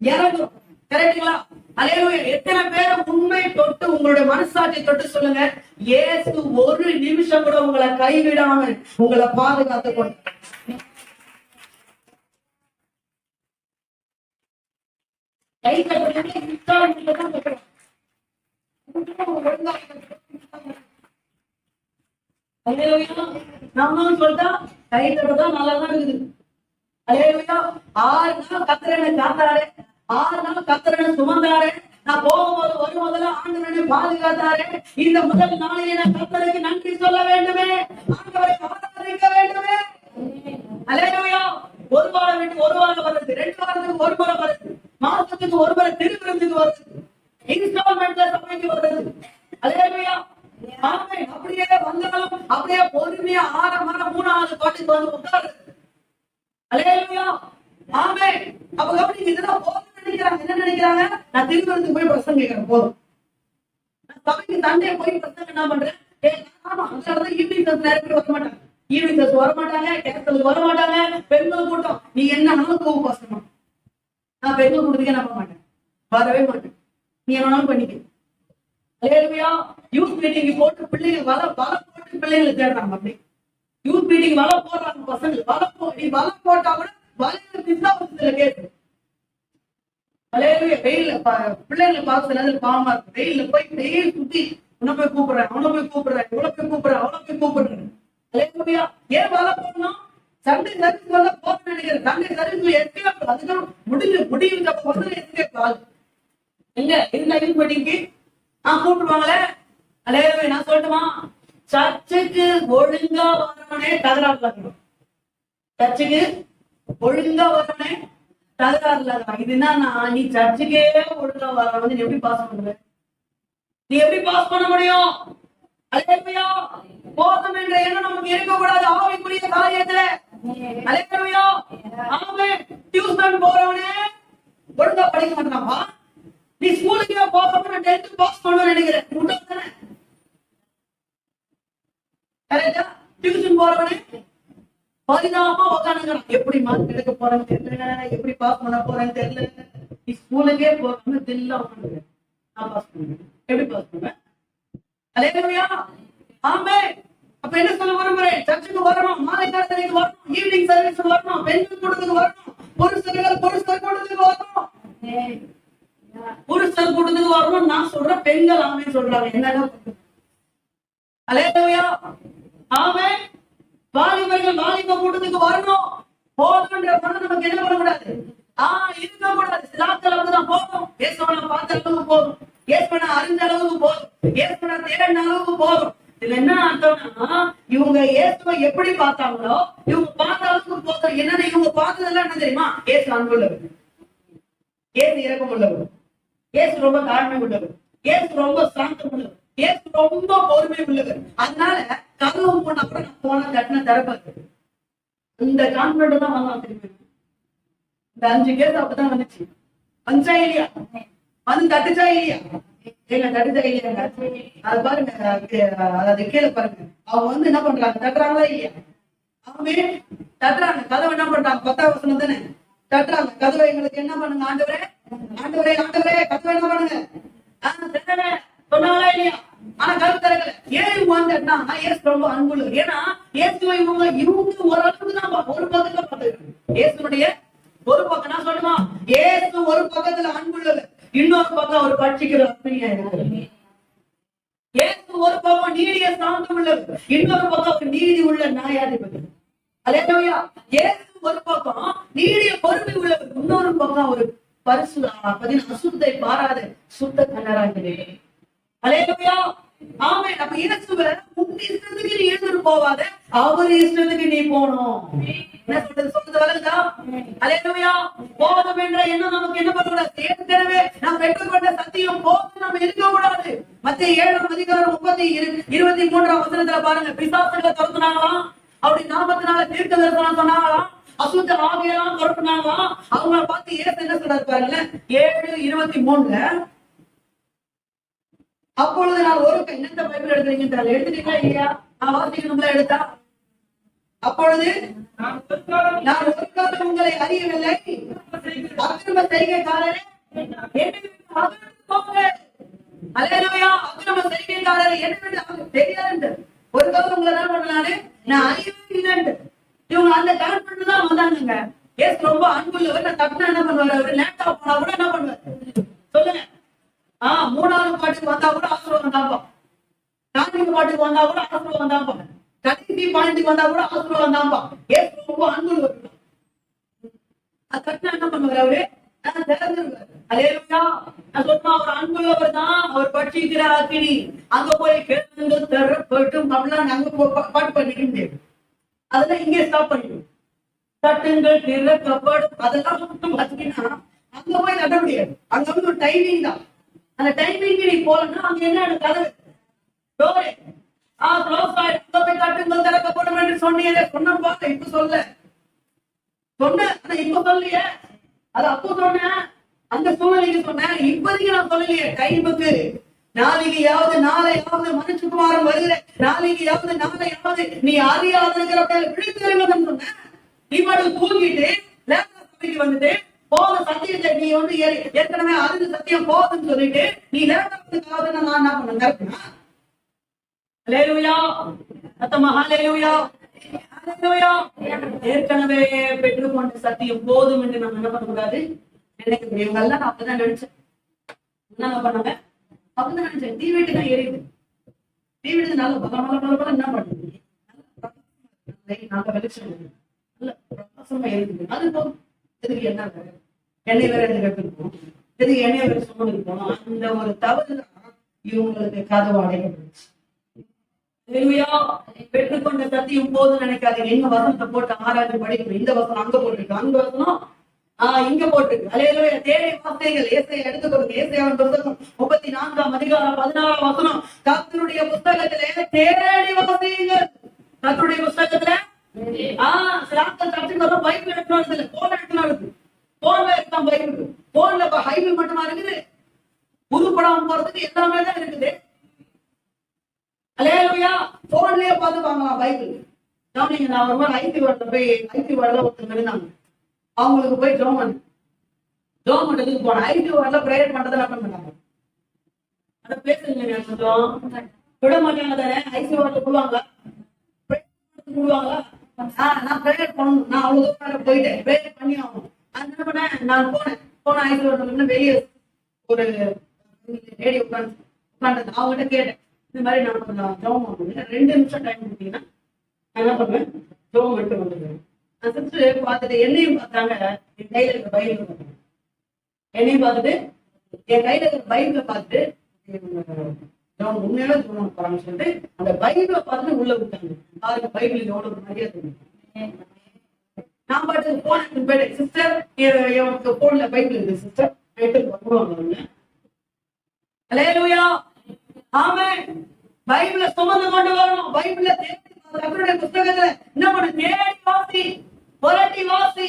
இறங்குறோம், கரெக்டுங்களா? அல்லேலூயா. எத்தனை பேரை உண்மை தொட்டு உங்களுடைய மனசாட்சி தொட்டு சொல்லுங்க, இயேசு ஒரு நிமிஷம் கூட உங்களை கைவிடாம உங்களை பாதுகாத்து கொண்டு. கை கட்டுறது நம்மளும் சொல்லிட்டா கை தட்டதான் நல்லாதான் இருக்குது. அல்லேலூயா. 6 நாள் கர்த்தரை காத்தாரு, 6 நாள் கர்த்தரை சுமந்தாரு, நான் போகும்போது வரும்போதெல்லாம் ஆண்டவரை பாதுகாத்தாரு. இந்த முதல் நாளையே நான் கர்த்தருக்கு நன்றி சொல்ல வேண்டுமே, ஆண்டவரை ஆராதிக்க வேண்டுமே. அல்லேலூயா. ஒரு வாரம் விட்டு ஒரு வாரம் வருது, 2 வாரத்துக்கு ஒரு முறை வருது, மாசத்துக்கு ஒரு முறை திருவிருந்துக்கு வருது, இன்ஸ்டால்மெண்ட்ல சபைக்கு வருது. அல்லேலூயா. அப்படியே வந்தாலும் அப்படியே பொறுமையா 6 மாதம் 3வது பாட்டுக்கு வந்து உட்காரு. அல்லேலூயா. ஆமென். அப்ப கவனிங்க, இதெல்லாம் போதும் நினைக்கிறாங்க. என்ன நினைக்கிறாங்க? நான் திருவிருந்துக்கு போய் பிரசங்கம் கேட்கிறேன், போதும். சபைக்கு சண்டே போய் பிரசங்கம் என்ன பண்றேன்? ஈவினிங் சர்வீஸ் நிறைய பேர் வர மாட்டாங்க, ஈவினிங் சர்வீஸ் வர மாட்டாங்க, கேசலுக்கு வர மாட்டாங்க. பெண்கள் கூட்டம், நீ என்ன கூப்பிட்டு வசனம், நான் பெண்கள் கூட்டத்துக்கு என்ன பண்ண மாட்டேன், வரவே மாட்டேன். நீ என்னாலும் பண்ணிக்க. அல்லேலூயா. யூத் மீட்டிங் போட்டு பிள்ளைங்க வலை போட்டு பிள்ளைங்களை தேடுறாங்க. அப்படி யூத் மீட்டிங் வலை போடுறாங்க பசங்க, வலை போட்டா கூட வலையில பிசாசுல கேட்டு. அல்லேலூயா. வெயில்ல பிள்ளைங்களை பார்த்து பாவமா இருக்கு. வெயில்ல போய் வெயில் சுத்தி உன்னை போய் கூப்பிடுறேன், அவனை போய் கூப்பிடுறேன், இவ்வளவு போய் கூப்பிடுறேன், அவளை போய் கூப்பிடுறேன். அல்லேலூயா. ஏன் வலை போடணும்? சண்டே சர்வீஸ் வந்தா போக நினைக்கிறேன். சண்டே சர்வீஸ்ல எஸ்கேப் அதுதான் முடிவு வந்து எஸ்கேப் ஆகுது. எங்க இருந்தா இது மீட்டிங்க்கு கூப்பிடுவாங்களே. அலையவே நான் சொல்லட்டுமா, சர்ச்சுக்கு ஒழுங்கா வரவனே தகராறு இல்லாதவன். சர்ச்சுக்கு ஒழுங்கா வரவனே தகராறு இல்லாதவன். இது என்னன்னா, நீ சர்ச்சுக்கே ஒழுங்கா வரவன் நீ எப்படி பாஸ் பண்ணுவ? நீ எப்படி பாஸ் பண்ண முடியும்? அலையவையா போதும் என்ற எண்ணம் நமக்கு இருக்கக்கூடாது ஆவிக்குரிய காரியத்துல. அலையவையா ஆமே. டியூஷன் போறவனே ஒழுங்கா படிக்க மாட்டாமா? நீ ஸ்கூலுக்கு போகணும், 10th பாஸ் பண்ணணும்னு நினைக்கிறேன். டியூஷன் போறவனே பரிதாபமா உட்காந்துக்கிறான். எப்படி மார்க் எடுக்க போறேன்னு தெரியல, எப்படி பாஸ் பண்ண போறேன்னு தெரியல. நீ ஸ்கூலுக்கே போகணும் தெரியல உட்காந்துக்கிறேன். நான் பாஸ் பண்ணுவேன். எப்படி பாஸ் பண்ணுவேன்? அல்லேலூயா ஆமே. அப்ப என்ன சொல்ல விரும்புறேன்? சர்ச்சுக்கு வரணும், மாலை நேரத்துக்கு வரணும், ஈவினிங் சர்வீஸ் வரணும், பெண்கள் கூட்டத்துக்கு வரணும், புருஷர் கூட்டத்துக்கு வரணும், புருஷர் கூட்டத்துக்கு வரணும். நான் சொல்றேன், பெண்கள் ஆமே சொல்றாங்க. என்னதான் அல்லேலூயா ஆமே. வாலிபர்கள் வாலிப கூட்டத்துக்கு வரணும். போதுன்ற மனம் நமக்கு என்ன பண்ணக்கூடாது, இருக்க கூடாது. சிலாக்கள் அப்படிதான் போதும். இயேசுவனை பார்த்த அளவுக்கு போதும், இயேசுவனை அறிஞ்ச அளவுக்கு போதும், இயேசுவனை தேடின அளவுக்கு போதும். இதுல என்ன அர்த்தம்னா, இவங்க இயேசுவை எப்படி பார்த்தாங்களோ இவங்க பார்த்த அளவுக்கு போதும். என்னன்னா இவங்க பார்த்ததெல்லாம் என்ன தெரியுமா? இயேசு அன்புள்ளவர், இயேசு இரக்கம் உள்ளவர், இயேசு ரொம்ப தாழ்மை உள்ளவர், இயேசு ரொம்ப சாந்தம் உள்ளவர், இயேசு ரொம்ப பொறுமை உள்ளவர். அதனால கதவு போனா கூட நான் போன தட்டின திறப்பாரு. இந்த கான்பிடன்ட் தான் வாங்கலாம் தெரியுமா? இந்த 5 கேஸ் அப்பதான் வந்துச்சு. வந்துச்சா இல்லையா? வந்து தட்டுச்சா இல்லையா? எங்க தட்டுச்சா இல்லையா? அது பாருங்க, அதாவது கீழே பாருங்க. அவங்க வந்து என்ன பண்றாங்க? தட்டுறாங்களா இல்லையா? அவங்க தட்டுறாங்க. கதவை என்ன பண்றாங்க? 10ஆம் வசனம் தானே. தட்டுறாங்க கதவை. எங்களுக்கு என்ன பண்ணுங்க? ஆண்டவரே ஆண்டவரே ஆண்டவரே கதவை என்ன பண்ணுங்க? சொன்னாங்களா இல்லையா? ஆனா கதவு திறக்கல. ஏன் இவங்க இயேசு ரொம்ப அன்புள்ளவர். ஏன்னா இயேசுவை இவங்க ஓரளவுக்கு தான் ஒரு பக்கத்துல பார்த்துருக்காங்க. இயேசுடைய ஒரு பக்கம் நான் சொல்லுமா, இயேசு ஒரு பக்கத்துல அன்புள்ளவர், இன்னொரு பக்கம் அவர் பட்சிக்கிற அக்னியா இருக்கிறார். இயேசு ஒரு பக்கம் நீடிய சாந்தம் உள்ளவர், இன்னொரு பக்கம் அவர் நீதி உள்ள நியாயாதிபதி. அல்லேலூயா. இயேசு ஒரு பக்கம் நீடிய பொறுமை உள்ளவர், இன்னொரு பக்கம் ஒரு அசுத்தை பாராத சுத்த கண்ணராக. அல்லேலூயா ஆமே. அப்ப இயேசுவை உங்க இஷ்டத்துக்கு நீ எழுந்து போவாத, அவர் இஷ்டத்துக்கு நீ போகணும். என்ன சொல்றது வளர்ந்தா? அல்லேலூயா. போதும் என்ற எண்ணம் நமக்கு என்ன பண்ணக்கூடாது? ஏற்கனவே நாம் பெற்றுக்கொண்ட சத்தியம் போதும் நம்ம இருக்க கூடாது. மத்திய 7ஆம் அதிகாரம் 23ஆம் வசனத்துல பாருங்க. பிசாசுகளை துரத்துனாங்களாம், அப்படி நாமத்தினால தீர்க்க தரிசனம் சொன்னாங்களாம், அசுத்த ஆவியெல்லாம் துரத்துனாங்களாம். அவங்கள பார்த்து இயேசு என்ன சொல்றாரு பாருங்க. 7:23 அப்பொழுது நான் ஒரு என்னென்ன பைபிள் எடுக்கிறீங்க எடுத்துட்டீங்களா இல்லையா? நான் வாசிக்கணும்ல எடுத்தா. அப்பொழுது நான் ஒரு காலம் உங்களை அறியவில்லை, அக்கிரம செய்கைக்காரரே அல்லேலூயா. அக்கிரம செய்கைக்காரரை என்ன தெரியாது. ஒரு காலம் உங்களை என்ன பண்ணலான்னு நான் அறியவில்லை. இவங்க அந்த கான்பிடன்ட் தான் வந்தாங்க. ஏசு ரொம்ப அன்புள்ளவர். நான் தப்புனா என்ன பண்ணுவாரு? அவரு லேப்டாப் போனா கூட என்ன பண்ணுவாரு சொல்லுங்க? 3ஆவது பாட்டுக்கு வந்தா கூட ஆசீர்வாதம் தான்ப்பா. 4வது பாட்டுக்கு வந்தா கூட ஆசீர்வாதம் தான்ப்பா. கடைசி பாயிண்ட்டுக்கு வந்தா கூட ஆசீர்வாதம் தான்ப்பா. ஏசு ரொம்ப அன்புள்ளவர். அது தப்புனா என்ன பண்ணுவாரு? அவரு திறந்துருவாரு. அல்லேலூயா. நான் சொன்னா அவர் அன்புள்ளவர் தான். அவர் பட்சிக்கிற அக்கினி. அங்க போய் கேளுங்கள் திறப்பட்டும் அப்படிலாம் அங்க பாட்டு பண்ணிக்க முடியாது. அதெல்லாம் இங்கே ஸ்டாப் பண்ணிடும். தட்டுங்கள் திறக்கப்படும் அதெல்லாம் பாத்தீங்கன்னா அங்க போய் தட்ட முடியாது. அங்க வந்து ஒரு டைமிங் தான். அந்த டைமிங்க்கு நீ போலன்னா அங்க என்ன கதவு டோரே க்ளோஸ் ஆயிடும். போய் தட்டுங்கள் திறக்கப்படும் என்று சொன்னீங்க. சொன்னப்பா இப்ப சொல்ல சொன்ன இப்ப சொல்லியே. அது அப்போ சொன்னேன், அந்த சூழ்நிலைக்கு சொன்னேன். இப்போதைக்கு நான் சொல்லலையே. டைமுக்கு நாளையாவது மனுஷகுமாரன் வருகிற நாளையாவது நீ அறியாதுங்கிறப்ப விழித்திருங்கன்னு சொன்ன. நீ மட்டும் தூங்கிட்டு லேப்டாப் வந்துட்டு போத சத்தியத்தை நீ வந்து ஏற்கனவே அறிந்து சத்தியம் போதுன்னு சொல்லிட்டு நீ லேப்டாப்புக்காவது நான் என்ன பண்ண கரெக்டா? அல்லேலூயா அத்தமா அல்லேலூயா அல்லேலூயா. ஏற்கனவே பெற்றுக்கொண்ட சத்தியம் போதும் என்று நம்ம என்ன பண்ணக்கூடாது நினைக்க முடியும். இவங்க எல்லாம் அப்பதான் நினைச்சேன். என்ன பண்ணாங்க? அப்படிதான் நினைச்சேன். தீ வீட்டு தான் எரியுது. தீ வீட்டு நல்ல பல என்ன பண்ணுது? நல்ல வெளிச்சம், மாசமா இருக்குது. அது இதுக்கு என்ன வேற எண்ணெய் வேற எடுத்துருக்கோம், இதுக்கு எண்ணெய் வேற சுமந்து போனோம். அந்த ஒரு தவறு தான் இவங்களுக்கு கதவு அடைக்கப்பட்டுச்சு. பெற்றுக்கொண்ட சத்தியம் போது நினைக்காதீங்க. எங்க வசனத்தை போட்டு ஆராய்ச்சி படிக்கணும். இந்த வசனம் அங்க போட்டிருக்கு, அந்த வசனம் இங்க போட்டிருக்கு. அலையிலுயா தேடி வார்த்தைகள் ஏசையை எடுத்துக்கொடுங்க. ஏசையாவின் புத்தகம் 34ஆம் அதிகாரம் 16ஆம் வசனம். கர்த்தருடைய புஸ்தகத்திலே தேடி வாசியுங்கள். கர்த்தருடைய புஸ்தகத்துல பைபிள் எடுக்கணும், போன் எடுக்கணும். போன்ல இருக்கான் பைபிள். போன்ல பைபிள் மட்டுமா இருக்குது? புதுப்படாம போறதுக்கு எல்லாமே தான் இருக்குது. அலேலுயா போன்லயே பார்த்து வாங்கலாம் பைபிள். நீங்க நான் ஒரு மாதிரி ஐடி வார்டில் போய் ஐடி வார்டில் ஒருத்தங்க இருந்தாங்க. அவங்களுக்கு போய் ஜோம் பண்றதுக்கு போனேன். ஐடி வார்டில் பிரேயர் பண்றதை என்ன பண்ணாங்க, அதை பேசுங்க கொஞ்சம் விட மாட்டாங்க தானே. ஐசி வார்டில் போடுவாங்க, நான் பிரேயர் பண்ணணும். நான் அவ்வளவு தூரம் போயிட்டேன், பிரேயர் பண்ணி ஆகணும். அது என்ன பண்ணேன், நான் போனேன் ஐசி வார்டில் வெளியே ஒரு லேடி உட்காந்து அவங்ககிட்ட கேட்டேன், இந்த மாதிரி நான் கொஞ்சம் ஜோம் பண்ணுவேன், 2 நிமிஷம் டைம் கொடுத்தீங்கன்னா நான் என்ன பண்ணுவேன், ஜோம் விட்டு வந்துடுவேன். நான் சிஸ்டர் பார்த்துட்டு என்னையும் பார்த்தாங்க, என் கையில இருக்க பைபிள் பார்த்தாங்க. என்னையும் பார்த்துட்டு என் கையில இருக்கிற பைபிளை பார்த்துட்டு ஜோம் உண்மையான ஜோம் போறாங்க சொல்லிட்டு அந்த பைபிளை பார்த்துட்டு உள்ள விட்டாங்க. பாருங்க பைபிள் எவ்வளவு மரியாதை. நான் பாட்டு போன் போயிட்டு சிஸ்டர் எனக்கு போன்ல பைபிள் இருக்கு சிஸ்டர் வருவாங்க. அல்லேலூயா ஆமென். பைபிளை சுமந்து கொண்டு வரணும். பைபிள கர்த்தருடைய புஸ்தகத்துல என்ன பண்ண, தேடி வாசி, புரட்டி வாசி.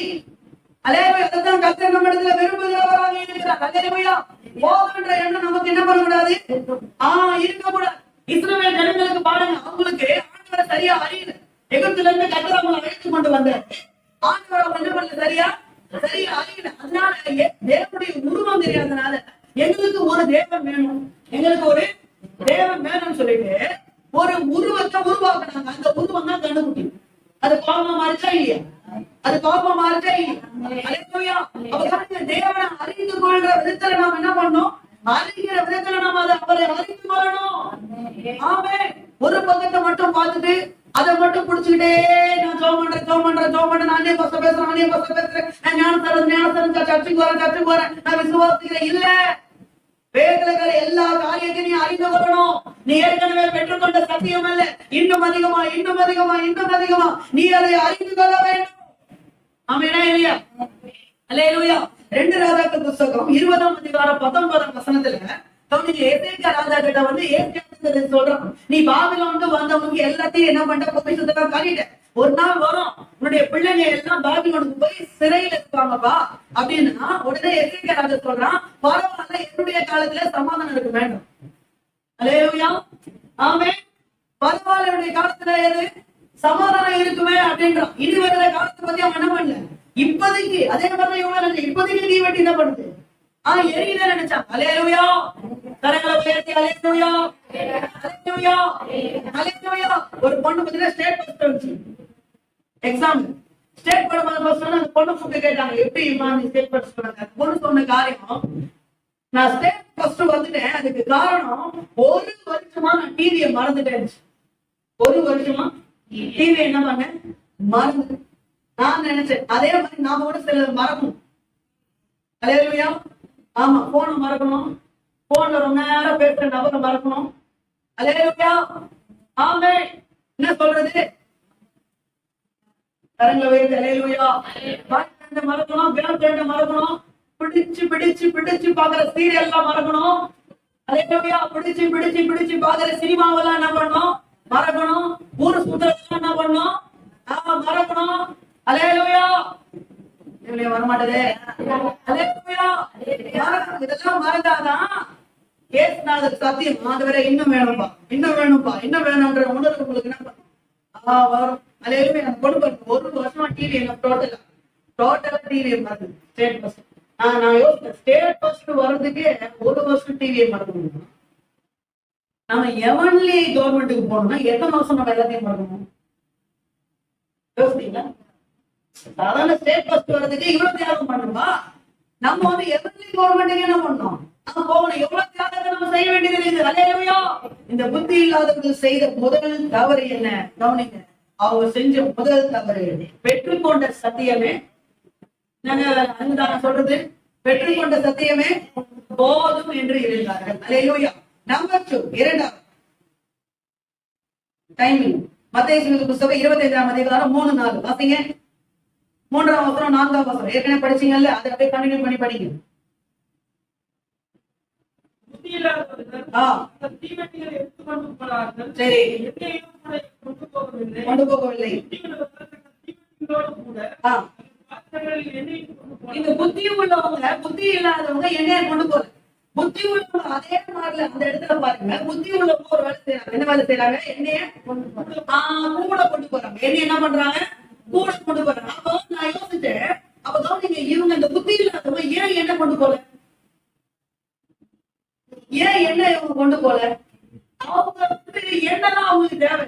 அல்லேலூயா. அதான் கர்த்தர் நம்ம இடத்துல விரும்புகிறவராக இருக்கிறார். அல்லேலூயா. போதுன்ற எண்ணம் நமக்கு என்ன பண்ணக்கூடாது, இருக்கக்கூடாது. இஸ்ரவேல் ஜனங்களுக்கு பாருங்க, அவங்களுக்கு ஆண்டவரை சரியா அறியல. எகிப்துல இருந்து கர்த்தர் அவங்களை அழைத்து கொண்டு வந்தார். ஆண்டவரை என்ன பண்ணல, சரியா அறியல. அதனால தேவனுடைய உருவம் தெரியாதனால எங்களுக்கு ஒரு தேவன் வேணும், எங்களுக்கு ஒரு தேவன் வேணும்னு சொல்லிட்டு ஒரு உருவத்தை உருவாக்குனாங்க. அந்த உருவம் தான் கண்டுபிடி. அது பாவமா மாறிச்சா இல்லையா, அது பாவமா மாறிச்சா இல்லையா. தேவனை அறிந்து கொள்ற விதத்துல நாம என்ன பண்ணோம், அறிகிற விதத்துல நாம அவரை அறிந்து கொள்ளணும். ஆமே. ஒரு பக்கத்தை மட்டும் பார்த்துட்டு அதை மட்டும் புடிச்சுக்கிட்டே நான் ஜோம் பண்றேன் நானே பேசுறேன் நான் ஞானத்தரன் சர்ச்சுக்கு வரேன் நான் விசுவாசிக்கிறேன். இல்ல, வேதத்துல எல்லா காரியத்தையும் அறிந்து கொள்ளணும். நீ ஏற்கனவே பெற்றுக்கொண்ட சத்தியம் அல்ல, இன்னும் அதிகமா நீ அதை அறிந்து கொள்ள வேண்டும். ஆமென் இல்லையா. அல்லேலூயா. 2 ராஜாக்கள் புத்தகம் 20ஆம் அதிகாரம் 19ஆம் வசனத்துல ஏசேக்கியா ராஜா கிட்ட வந்து ஏசேக்கியா சொல்றான், நீ பாபிலோனுக்கு வந்தவங்க எல்லாத்தையும் என்ன பண்ண, பொக்கிஷத்தெல்லாம் காட்டிட்ட. ஒரு நாள் வரும், உன்னுடைய பிள்ளைங்க எல்லாம் பாபிலோனுக்கு போய் சிறையில இருப்பாங்கப்பா அப்படின்னா உடனே எசேக்கியா ராஜா சொல்றான், பரவாயில்ல, என்னுடைய காலத்துல சமாதானம் இருக்க வேண்டும். அல்லேலூயா ஆமென். பரவாயில்ல, என்னுடைய காலத்துல எது சமாதானம் இருக்குமே அப்படின்றான். இனி வர காலத்தை பத்தி அவன் என்ன பண்ணல, இப்போதைக்கு அதே மாதிரி இவ்வளவு இப்போதைக்கு நீ வெட்டி என்ன பண்ணுது, எரியுதான் நினைச்சான். அல்லேலூயா. கரங்களை உயர்த்தி அல்லேலூயா அல்லேலூயா அல்லேலூயா. ஒரு பொண்ணு பத்தினா ஸ்டேட் ஃபர்ஸ்ட் வந்துச்சு எக்ஸாம். ஸ்டேட் ஃபர்ஸ்ட் அந்த பொண்ணு ஃபுட்டு கேட்டாங்க, எப்படி நீ ஸ்டேட் ஃபர்ஸ்ட் பண்ணாங்க. பொண்ணு சொன்ன காரியம், நான் ஸ்டேட் ஃபர்ஸ்ட் வந்துட்டேன், அதுக்கு காரணம் 1 வருஷமா நான் டிவியை மறந்துட்டேன். 1 வருஷமா டிவி என்ன பண்ண மறந்து. நான் நினைச்சேன் அதே மாதிரி நாம கூட சில மறக்கணும். அல்லேலூயா. ஆமா, போனை மறக்கணும், போன்ல ரொம்ப நேரம் பேசுற நபரை மறக்கணும். அல்லேலூயா ஆமென். என்ன சொல்றது, கரங்களை வைத்து அல்லேலூயா. மறக்கணும், கேர்ள் மறக்கணும், பிடிச்சு பாக்குற சீரியல் எல்லாம் மறக்கணும். அல்லேலூயா. பிடிச்சு பாக்குற சினிமாவெல்லாம் என்ன பண்ணணும், மறக்கணும். ஊரு சுத்தலாம் என்ன பண்ணணும், மறக்கணும். அல்லேலூயா. வரமாட்டதே. இதெல்லாம் மறந்தாதான் ஏசுநாதர் சத்தியம் ஆண்டவரே இன்னும் வேணும்பா இன்னும் வேணும்ன்ற உணர்வு உங்களுக்கு என்ன வரும். அல்லேலூயா. எனக்கு கொண்டு 1 வருஷமா டிவி எனக்கு டோட்டலா டிவி மறந்து. ஸ்டேட் ஃபர்ஸ்ட் நான் யோசிச்சேன், ஸ்டேட் ஃபர்ஸ்ட் வர்றதுக்கே 1 வருஷம் டிவியை மறக்கணும். நம்ம எவன்லி கவர்மெண்ட்டுக்கு போனோம்னா எத்தனை வருஷம் நம்ம எல்லாத்தையும் மறக்கணும் யோசித்தீங்களா? சாதாரண ஸ்டேட் ஃபர்ஸ்ட் வர்றதுக்கு இவ்வளவு தியாகம் பண்ணுமா? நம்ம வந்து எவன்லி கவர்மெண்ட்டுக்கு என்ன பண்ணோம், நம்ம போகணும். எவ்வளவு தியாகத்தை நம்ம செய்ய வேண்டியது இருக்குது. அல்லேலூயா. இந்த புத்தி இல்லாதவர்கள் செய்த முதல் தவறு என்ன கவனிங்க, அவங்க செஞ்ச முதல் தவறு பெற்றுக்கொண்ட சத்தியமே, நான் சொல்றது, பெற்றுக்கொண்ட சத்தியமே போதும் என்று இருந்தார்கள். அல்லேலூயா. நம்பர் 2, இரண்டாவது டைமிங். மத்தேயு புத்தகம் 25ஆம் அதிகாரம் 3-4 வாசிங்க. 3ஆம் வசனம் 4ஆம் வசனம் ஏற்கனவே படிச்சீங்கல்ல, அதை அப்படியே கண்டினியூ பண்ணி படிங்க. சரி, கொண்டு போகவில்லை. இந்த புத்தி உள்ளவங்க புத்தி இல்லாதவங்க எண்ணெயை கொண்டு போல. புத்தி உள்ளவங்க அதே மாதிரி அந்த இடத்துல பாருங்க, புத்தி உள்ளவங்க ஒரு வேலை செய்யறாங்க. என்ன வேலை செய்யறாங்க? எண்ணெய கூட கொண்டு போறாங்க. எண்ணெய் என்ன பண்றாங்க? கூட கொண்டு போறாங்க. அப்போ நான் யோசிச்சேன், அப்பதான் நீங்க இவங்க இந்த புத்தி இல்லாதவங்க ஏன் எண்ணெய் கொண்டு போல? ஏன் எண்ணெய் இவங்க கொண்டு போல? அவங்க எண்ணெய்லாம் அவங்களுக்கு தேவை.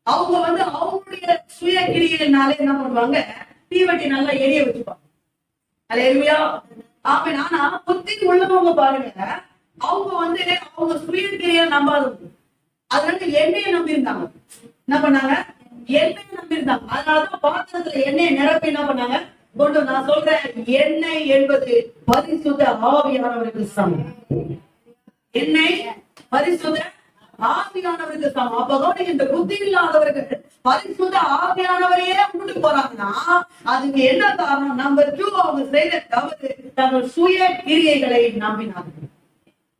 அவங்க அவங்களுடைய சுய கிரியினால என்ன பண்ணுவாங்க? தீவட்டி நல்லா எரிய வச்சுப்பாங்க. அல்லேலூயா. ஆமென். ஆனா புத்தி உள்ளவங்க பாருங்க, அவங்க அவங்க சுய கிரியை நம்பாதவங்க. அதனால எண்ணெயை நம்பி இருந்தாங்க. என்ன பண்ணாங்க? எண்ணெயை நம்பி இருந்தாங்க. அதனாலதான் பாத்திரத்துல எண்ணெயை நிரப்பி என்ன பண்ணாங்க? கொண்டு. நான் சொல்றேன், எண்ணெய் என்பது பரிசுத்த ஆவியானவருக்கு சமம். எண்ணெய் பரிசுத்த ஆவியானவருக்கு சமம். அப்பதான் இந்த புத்தி இல்லாதவர்கள் பரிசுத்த ஆவியானவரையே விட்டு போறாங்கன்னா அதுக்கு என்ன காரணம்? நம்பர் 2, அவங்க செய்த தவறு தங்கள் சுய கிரியைகளை நம்பினார்கள்.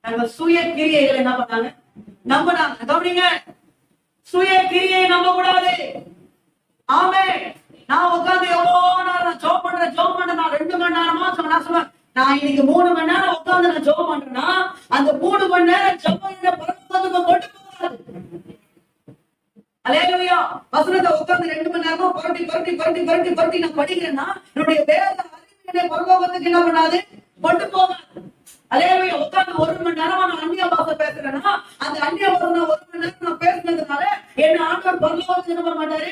தங்கள் சுய கிரியைகளை என்ன பண்ணாங்க? நம்பினாங்க. கவனிங்க, சுய கிரியை நம்ப கூடாது. ஆமே. நான் உட்காந்து எவ்வளவு நேரம் ஜோம் பண்றேன். நான் 2 மணி நேரமா சொல்லுவேன், நான் இன்னைக்கு 3 மணி நேரம் உட்காந்து நான் ஜோம் பண்றேன்னா அந்த 3 மணி நேரம் ஜபம் பரலோகத்துக்கு கொண்டு போகாது. அல்லேலூயா. வசனத்தை உட்கார்ந்து 2 மணி நேரமா புரட்டி நான் படிக்கிறேன்னா என்னுடைய வேத அறிவினை பரலோகத்துக்கு என்ன பண்ணாது? கொண்டு போகாது. அல்லேலூயா. உட்கார்ந்து 1 மணி நேரமா நான் அந்நிய பாஷை பேசுறேன்னா அந்த அந்நிய பாஷை 1 மணி நேரம் நான் பேசுனதுனால என்ன ஆண்டவர் பரலோகத்துக்கு என்ன பண்ண மாட்டாரு?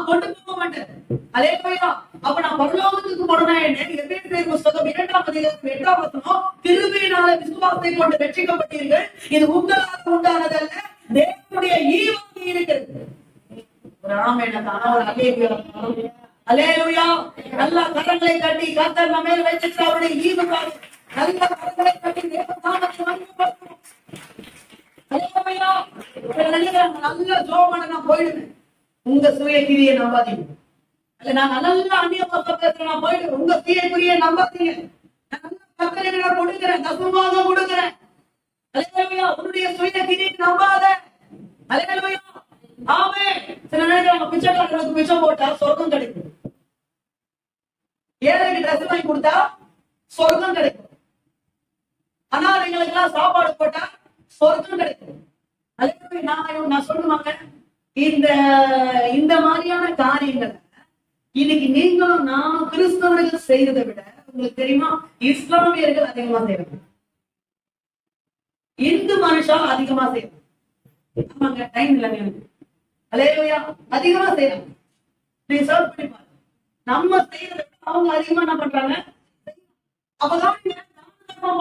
கொண்டு போக மாட்டாரு. அல்லேலூயா. அப்ப நான் பரலோகத்துக்கு போனா என்ன? எபேசியர் புத்தகம் 2ஆம் அதிகாரம் 8ஆம் வசனம், கிருபையினால விசுவாசத்தை கொண்டு ரட்சிக்கப்பட்டீர்கள், இது உங்களால் உண்டானதல்ல, தேவனுடைய ஈவாக இருக்கிறது. ஒரு ஆமென். ஒரு அல்லேலூயா. அல்லேலூயா. நல்ல கரங்களை தட்டி கர்த்தர் நம்ம மேல் வைத்திருக்கிற அவருடைய ஈவுக்காக நல்ல கரங்களை தட்டி தேவநாமத்தை மகிமைப்படுத்துவோம். அல்லேலூயா. நல்ல ஜெபம் நான் போயிடுவேன். உங்க சுய கிரியை நம்பாதீங்க. நான் நல்லா அந்நிய பாஷை பேசுறேன், நான் போயிடுவேன். உங்க சுய கிரியை நம்பாதீங்க. நான் கர்த்தருக்கு நான் கொடுக்கிறேன், தசமபாகம் கொடுக்கிறேன். அல்லேலூயா. உன்னுடைய சுய கிரியை நம்பாத. அல்லேலூயா. ஆமென். சில நேரத்துல பிச்சைக்காரங்களுக்கு பிச்சை போட்டா சொர்க்கம் கிடைக்கும். ஏழைக்கு ட்ரெஸ் வாங்கி கொடுத்தா சொர்க்கம் கிடைக்கும். அனாதைகளுக்கு எல்லாம் சாப்பாடு போட்டா சொர்க்கம் கிடைக்கும். அல்லேலூயா. நான் சொல்லுவாங்க, இந்த மாதிரியான காரியங்களை இன்னைக்கு நீங்களும் நானும் கிறிஸ்தவர்கள் செய்யறதை விட உங்களுக்கு தெரியுமா, இஸ்லாமியர்கள் அதிகமா செய்யறாங்க. இந்து மனுஷா அதிகமா செய்யறாங்க. ஆமாங்க, டைம் இல்லைங்க எனக்கு. அல்லேலூயா. அதிகமா செய்யறாங்க. நீங்க சர்ச் பண்ணி பாருங்க. நம்ம செய்யறதை அவங்க அதிகமா என்ன பண்றாங்க? அப்பதான்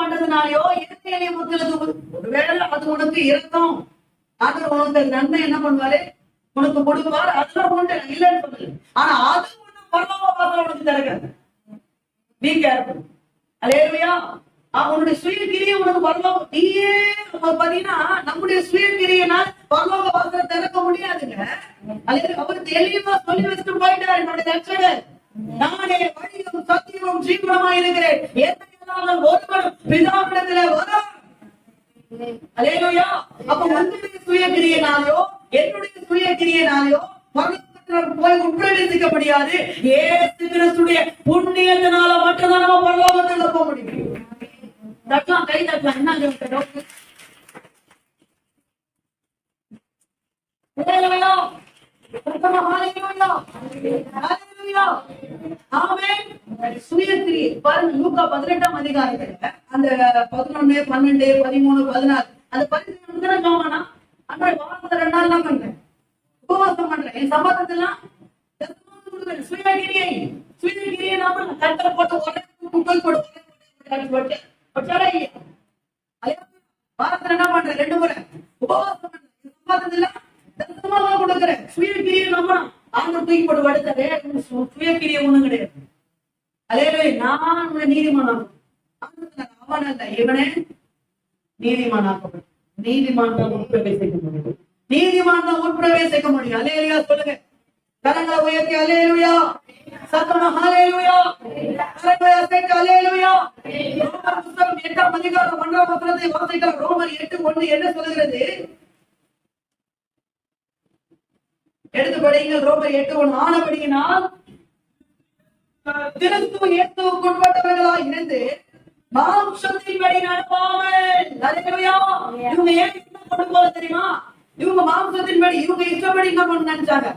பண்றதுனாலயோ இயற்கையிலேயே முத்துறது. ஒருவேளை அது உனக்கு இரக்கம், அது உனக்கு நன்மை என்ன பண்ணுவாரு? உனக்கு கொடுப்பார். அதெல்லாம் உண்டு, இல்லைன்னு சொல்லல. ஆனா அது ஒண்ணு பரலோக வாசல் உனக்கு திறக்காது. பீ கேர்ஃபுல். அல்லேலூயா. அவனுடைய சுயகிரியை உனக்கு பரலோகம். நீயே பாத்தீங்கன்னா நம்முடைய சுயகிரியினால் பரலோக வாசலை திறக்க முடியாதுங்க. அல்லேலூயா. அவர் தெளிவா சொல்லி வச்சுட்டு போயிட்டாரு என்னுடைய ரட்சகர். நானே வழியும் சத்தியமும் ஜீவனுமா இருக்கிறேன், என்னையல்லாமல் ஒருவரும் பிதாவிடத்திலே வரார். அல்லேலூயா. அப்ப உன்னுடைய சுயகிரியினாலோ என்னுடைய சுயகிரியினாலோ பரலோகத்தில் போய் உட்பிரவேசிக்க முடியாது. இயேசு கிறிஸ்துடைய புண்ணியத்தினால மட்டும்தான் நம்ம பரலோகத்தில் போக முடியும். தட்டலாம், கை தட்டலாம். என்ன சுயகிரி பாருங்க. லூக்கா 18ஆம் அதிகாரத்துல அந்த 11, 12, 13, 14 அந்த 13 அன்றைய வாரத்துல 2 நாள் என்ன பண்றேன்? உபவாசம் பண்றேன். என் சம்பாதத்தெல்லாம் சுயகிரியை நாம கட்டரை போட்டு போய் கொடுத்து வாரத்துல என்ன பண்றேன்? 2 முறை உபவாசம் பண்றேன். சம்பாதத்தெல்லாம் கொடுக்குறேன். சுயகிரியை நம்ம ஆண்டவர் தூக்கி போட்டு படுத்தாரு. சுயக்கிரியை ஒண்ணும் கிடையாது. அதே நான் நீதிமானாகும். அவன் அல்ல, இவனே நீதிமானாக்கப்படும். நீதிமான் தான் உட்பிரவேசிக்க முடியும். நீதிமான் தான் உட்பிரவேசிக்க முடியும். அல்லேலூயா சொல்லுங்க. கரங்களை உயர்த்தி அல்லேலூயா. சத்தமா ஹல்லேலூயா. கரங்களை அசைத்து அல்லேலூயா. ரோமர் புத்தகம் 8ஆம் அதிகாரம் 1ஆம் வசனத்தை வாசிக்கலாம். ரோமர் 8:1 என்ன சொல்கிறது? எடுத்து படியுங்கள். ரோமர் 8:1. ஆனபடியினால் கிறிஸ்து இயேசுவுக்கு உட்பட்டவர்களாய் இருந்து மாம்சத்தின்படி நடப்பாமல். அல்லேலூயா. இவங்க ஏன் கொண்டு போல தெரியுமா? இவங்க மாம்சத்தின்படி, இவங்க இஷ்டப்படி என்ன பண்ண நினைச்சாங்க?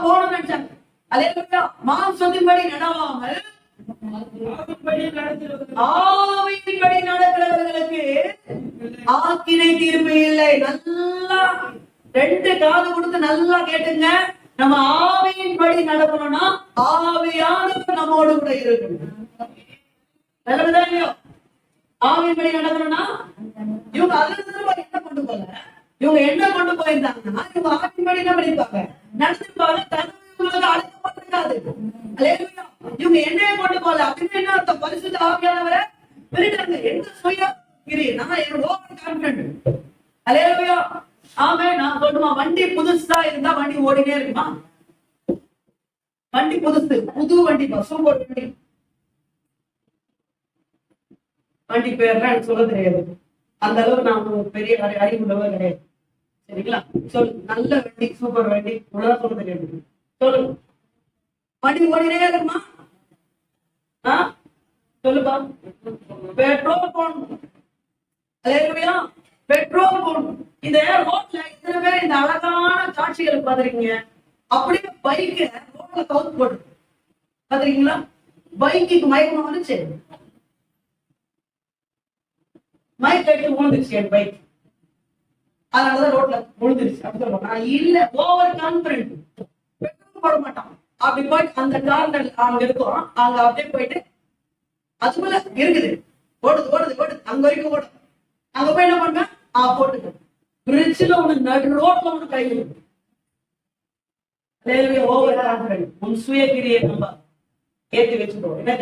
போன நினைச்சாங்க. அல்லேலூயா. மாம்சத்தின்படி நடவாமல் ஆவியின்படி நடக்கிறவர்களுக்கு ஆக்கினை தீர்ப்பு இல்லை. நல்லா 2 காது கொடுத்து நல்லா கேட்டுங்க. நம்ம ஆவியின்படி நடக்கணும்னா ஆவியானவர் நம்மோடு கூட இருக்கணும். ஆவியின்படி நடக்கணும்னா இவங்க என்ன கொண்டு போல, இவங்க என்ன கொண்டு போயிருந்தாங்கன்னா இவங்க ஆவியின்படி என்ன பண்ணிருப்பாங்க, நடத்திருப்பாங்க. தன்னுடைய அழைக்கப்பட்டிருக்காது. இவங்க என்னைய கொண்டு போல அப்படின்னு என்ன அர்த்தம்? பரிசுத்த ஆவியானவரை விட்டுட்டாங்க. எந்த சுய நான் ஓவர் கான்பிடன்ட். அல்லேலூயா. ஆமே. நான் சொல்லுமா, வண்டி புதுசா இருந்தா வண்டி ஓடினே இருக்குமா? வண்டி புதுசு, புது வண்டி, சூப்பர் வண்டி. வண்டி பேர்லாம் எனக்கு சொல்ல தெரியாது. அந்த அளவுக்கு நான் பெரிய அறிவுள்ளவர் கிடையாது. சரிங்களா? சொல்லு. நல்ல வண்டி, சூப்பர் வண்டி, உலக சொல்ல தெரியாது. சொல்லுங்க. வண்டி ஓடினே இருக்குமா? சொல்லுப்பா. பெட்ரோல் போடணும். அல்லேலூயா. பெட்ரோல் போடணும். இந்த ரோட்ல இத்தனை பேர் இந்த அழகான காட்சிகளை பாத்துருக்கீங்க. அப்படியே பைக்க ரோட்ல கவுத்து போட்டு பாத்துருக்கீங்களா? பைக்கு மயக்கம் வந்துச்சு, மயக்க அடிச்சு விழுந்துருச்சு என் பைக். அதனாலதான் ரோட்ல விழுந்துருச்சு அப்படி சொல்லுவாங்க. நான் இல்ல, ஓவர் கான்பிடன்ட். பெட்ரோல் போட மாட்டான். அப்படி போயிட்டு அந்த கார்னர் அங்க இருக்கும், அங்க அப்படியே போயிட்டு அதுக்குள்ள இருக்குது, ஓடுது ஓடுது ஓடுது, அங்க வரைக்கும் ஓடுது. அங்க போய் என்ன பண்ணுவேன், போட்டுக்க பிரிட்ஜ்ல உனக்கு நடு ரோட்ல உனக்கு கை இருக்கு. Over confident. உன் சுயகிரியை நம்ம ஏற்றி வச்சுக்கோம். என்ன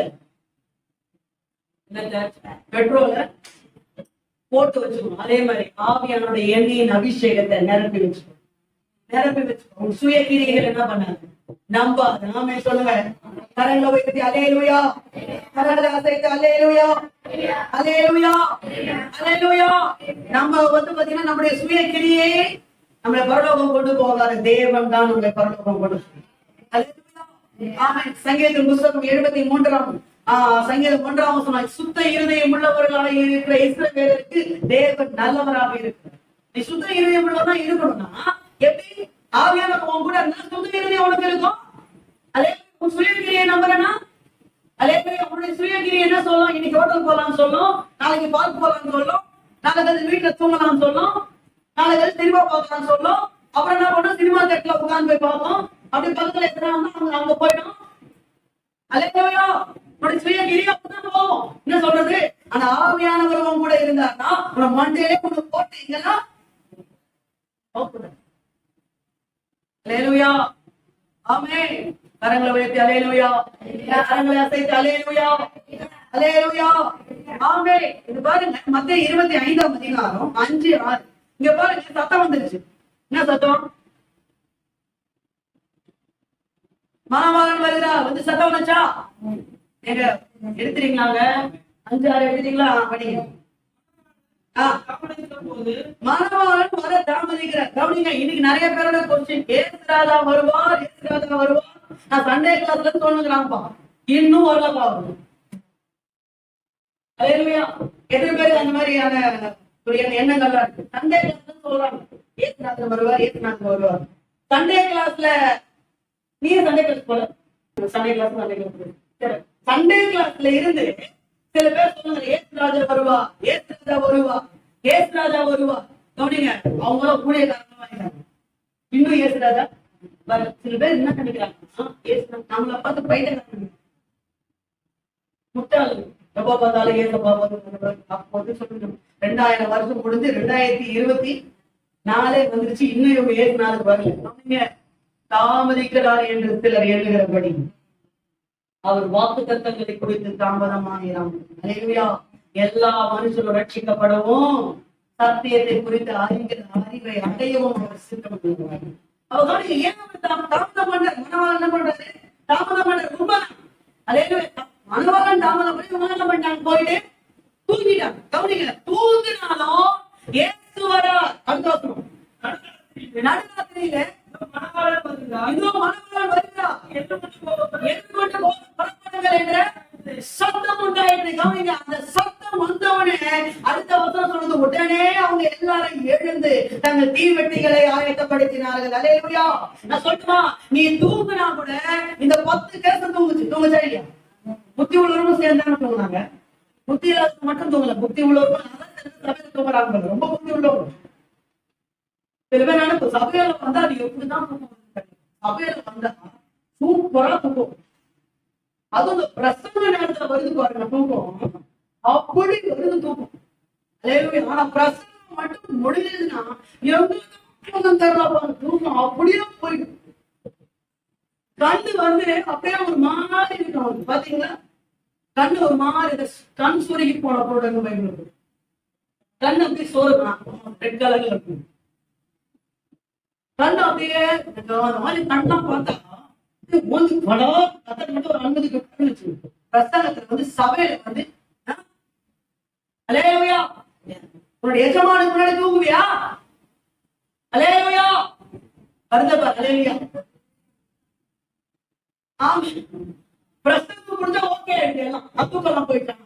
பெட்ரோல போட்டு வச்சுக்கணும். அதே மாதிரி ஆவியானுடைய எண்ணெயின் அபிஷேகத்தை நிரப்பி வச்சுக்கணும். நிரப்பி வச்சுக்கணும். உன் சுயகிரிகள் என்ன பண்ணாங்க? நம்பாது. நாமே சொல்லுங்க. கரங்களை வைத்து அல்லேலூயா. கரங்களை அசைத்து அல்லேலூயா. அல்லேலூயா. அல்லேலூயா. நம்ம பாத்தீங்கன்னா நம்முடைய சுயக்கிரியை நம்மளை பரலோகம் கொண்டு போகாத தேவன் தான் நம்மளை பரலோகம் கொண்டு போவார். சங்கீதத்தின் புத்தகம் 73ஆம் சங்கீதம் 1ஆம் வசனம், சுத்த இருதயம் உள்ளவர்களாக இருக்கிற இஸ்ரவேலருக்கு தேவன் நல்லவராக இருக்கிறார். நீ சுத்த இருதயம் உள்ளவனா இருக்கணும்னா எப்படி? ஆவியானவர் உன் கூட இருந்தா சுத்த இருதயம் உனக்கு இருக்கும். அதே உன் சுயகிரியை நம்புறேன்னா, அதே மாதிரி உன்னுடைய சுயகிரி என்ன சொல்லும்? இன்னைக்கு ஹோட்டல் போலாம்னு சொல்லும், நாளைக்கு பார்க் போலாம்னு சொல்லும், நாளைக்கு வீட்டுல தூங்கலாம்னு சொல்லும், நாளைக்கு சினிமா பார்க்கலாம்னு சொல்லும். அப்புறம் என்ன பண்ணும்? சினிமா தேட்டர்ல உட்கார்ந்து போய் பார்ப்போம். அப்படி பக்கத்துல எத்தனை அங்க போயிடும். அல்லேலூயா. உன்னுடைய சுயகிரி அப்படிதான் போவோம். என்ன சொல்றது? அந்த ஆவியானவர் உன் கூட இருந்தாருன்னா உன மண்டையிலே கொண்டு போட்டீங்கன்னா அல்லேலூயா. ஆமென். கரங்களை உயர்த்தி அல்லேலூயா. கரங்களை அசைத்து அல்லேலூயா. அல்லேலூயா. ஆமென். இது பாருங்க, மத்தேயு 25ஆம் அதிகாரம் 5-6. இங்க பாருங்க, சத்தம் வந்துருச்சு. என்ன சத்தம்? மணவாளன் வருகிறா. வந்து சத்தம் வந்துச்சா? எங்க எடுத்துறீங்களாங்க? 5-6 எடுத்துட்டீங்களா? படிங்க. மணவாளன் வர தாமதிக்கிறார். கவனிங்க, இன்னைக்கு நிறைய பேரோட கொஸ்டின், ஏசு ராஜா வருவார், ஏசு ராஜா வருவார். நான் சண்டே கிளாஸ்ல சொல்லுங்கிறான்ப்பா, இன்னும் வரலப்பா. அல்லேலூயா. எத்தனை பேர் அந்த மாதிரியான எண்ணங்கள்லாம் இருக்கு? சண்டே கிளாஸ்ல சொல்றாங்க ஏசு ராஜா வருவார், ஏசு ராஜா வருவார். சண்டே கிளாஸ்ல நீ சண்டே கிளாஸ் போல, சண்டே கிளாஸ் சண்டே கிளாஸ்ல இருந்து சில பேர் சொல்லுங்க ஏசு ராஜா வருவா, ஏசு ராஜா வருவா, ஏசு ராஜா வருவா. கவனிங்க, அவங்களும் ஊழியக்காரங்க வாங்கிட்டாங்க. இன்னும் ஏசு ராஜா வர. சில பேர் என்ன நினைக்கிறாங்க, நம்மளை பார்த்து பைத்தியம் முட்டாள். எப்ப பார்த்தாலும் ஏசப்பா அப்போது சொல்லுங்க. 2000 வருஷம் முடிஞ்சு 2024 வந்துருச்சு, இன்னும் இவங்க ஏசு நாளுக்கு வரல. கவனிங்க, தாமதிக்கிறார் என்று சிலர் எண்ணுகிறபடி அவர் வாக்கு தத்தங்களை குறித்து தாமதமாகிறார். எல்லா மனுஷரும் ரட்சிக்கப்படவும் சத்தியத்தை குறித்து அறிகிற அறிவை அடையவும் அவர் சித்தம் கொள்வார். அவர் ஏன் தாமதம் பண்றார்? மனவாளன் என்ன பண்றாரு? தாமதம் பண்ற உண்மைதான். அதே மனவாளன் தாமதம் பண்ணி விமானம் பண்ணாங்க, போயிட்டு தூங்கிட்டாங்க. கவனிக்கல, தூங்கினாலும் ஏசு வரா சந்தோஷம். நடுராத்திரியில சத்தம் உண்டாயிற்று. கவனிங்க, அந்த சத்தம் வந்தவுடனே அடுத்த வசனம் சொல்றது, உடனே அவங்க எல்லாரும் எழுந்து தங்கள் தீவெட்டிகளை ஆயத்தப்படுத்தினார்கள். அல்லேலூயா. நான் சொல்லுமா, நீ தூங்குனா கூட இந்த 10 கேசம் தூங்குச்சா இல்லையா? புத்தி உள்ளவரும் சேர்ந்தாங்க தூங்குனாங்க. புத்தி இல்லாத மட்டும் தூங்கல. புத்தி உள்ளவரும் தூங்குறாங்க. ரொம்ப புத்தி உள்ளவரும் சில பேர் நினைப்பு சபையில வந்தா அது எப்படிதான் தூக்கம். சபையில வந்தா சூப்பரா தூக்கம். அதுவும் இந்த பிரசங்க நேரத்துல வருது பாருங்க தூக்கம், அப்படி வருது தூக்கம். ஆனா பிரசங்கம் மட்டும் முடிஞ்சதுன்னா எங்களுக்கு தெரியல, தூக்கம் அப்படியே போயிடும். கண்ணு அப்படியே ஒரு மாதிரி இருக்கும். பாத்தீங்களா, கண்ணு ஒரு மாதிரி கண் சுருகி போன போடுங்க. கண்ணு அப்படியே சோறுக்கலாம், ரெட் கலர்ல இருக்கும். கண்ணு அப்படியே அந்த மாதிரி கண்ணெல்லாம் பார்த்தா மட்டும் ஒரு 50 பிரசங்கத்துல சபையில அல்லேலூயா, உன்னுடைய எஜமானுக்கு முன்னாடி தூங்குவியா? அல்லேலூயா, வருதப்பா. அல்லேலூயா. ஆமா, பிரசங்கம் முடிஞ்சா ஓகே, எல்லாம் தூக்கம் போயிட்டாங்க,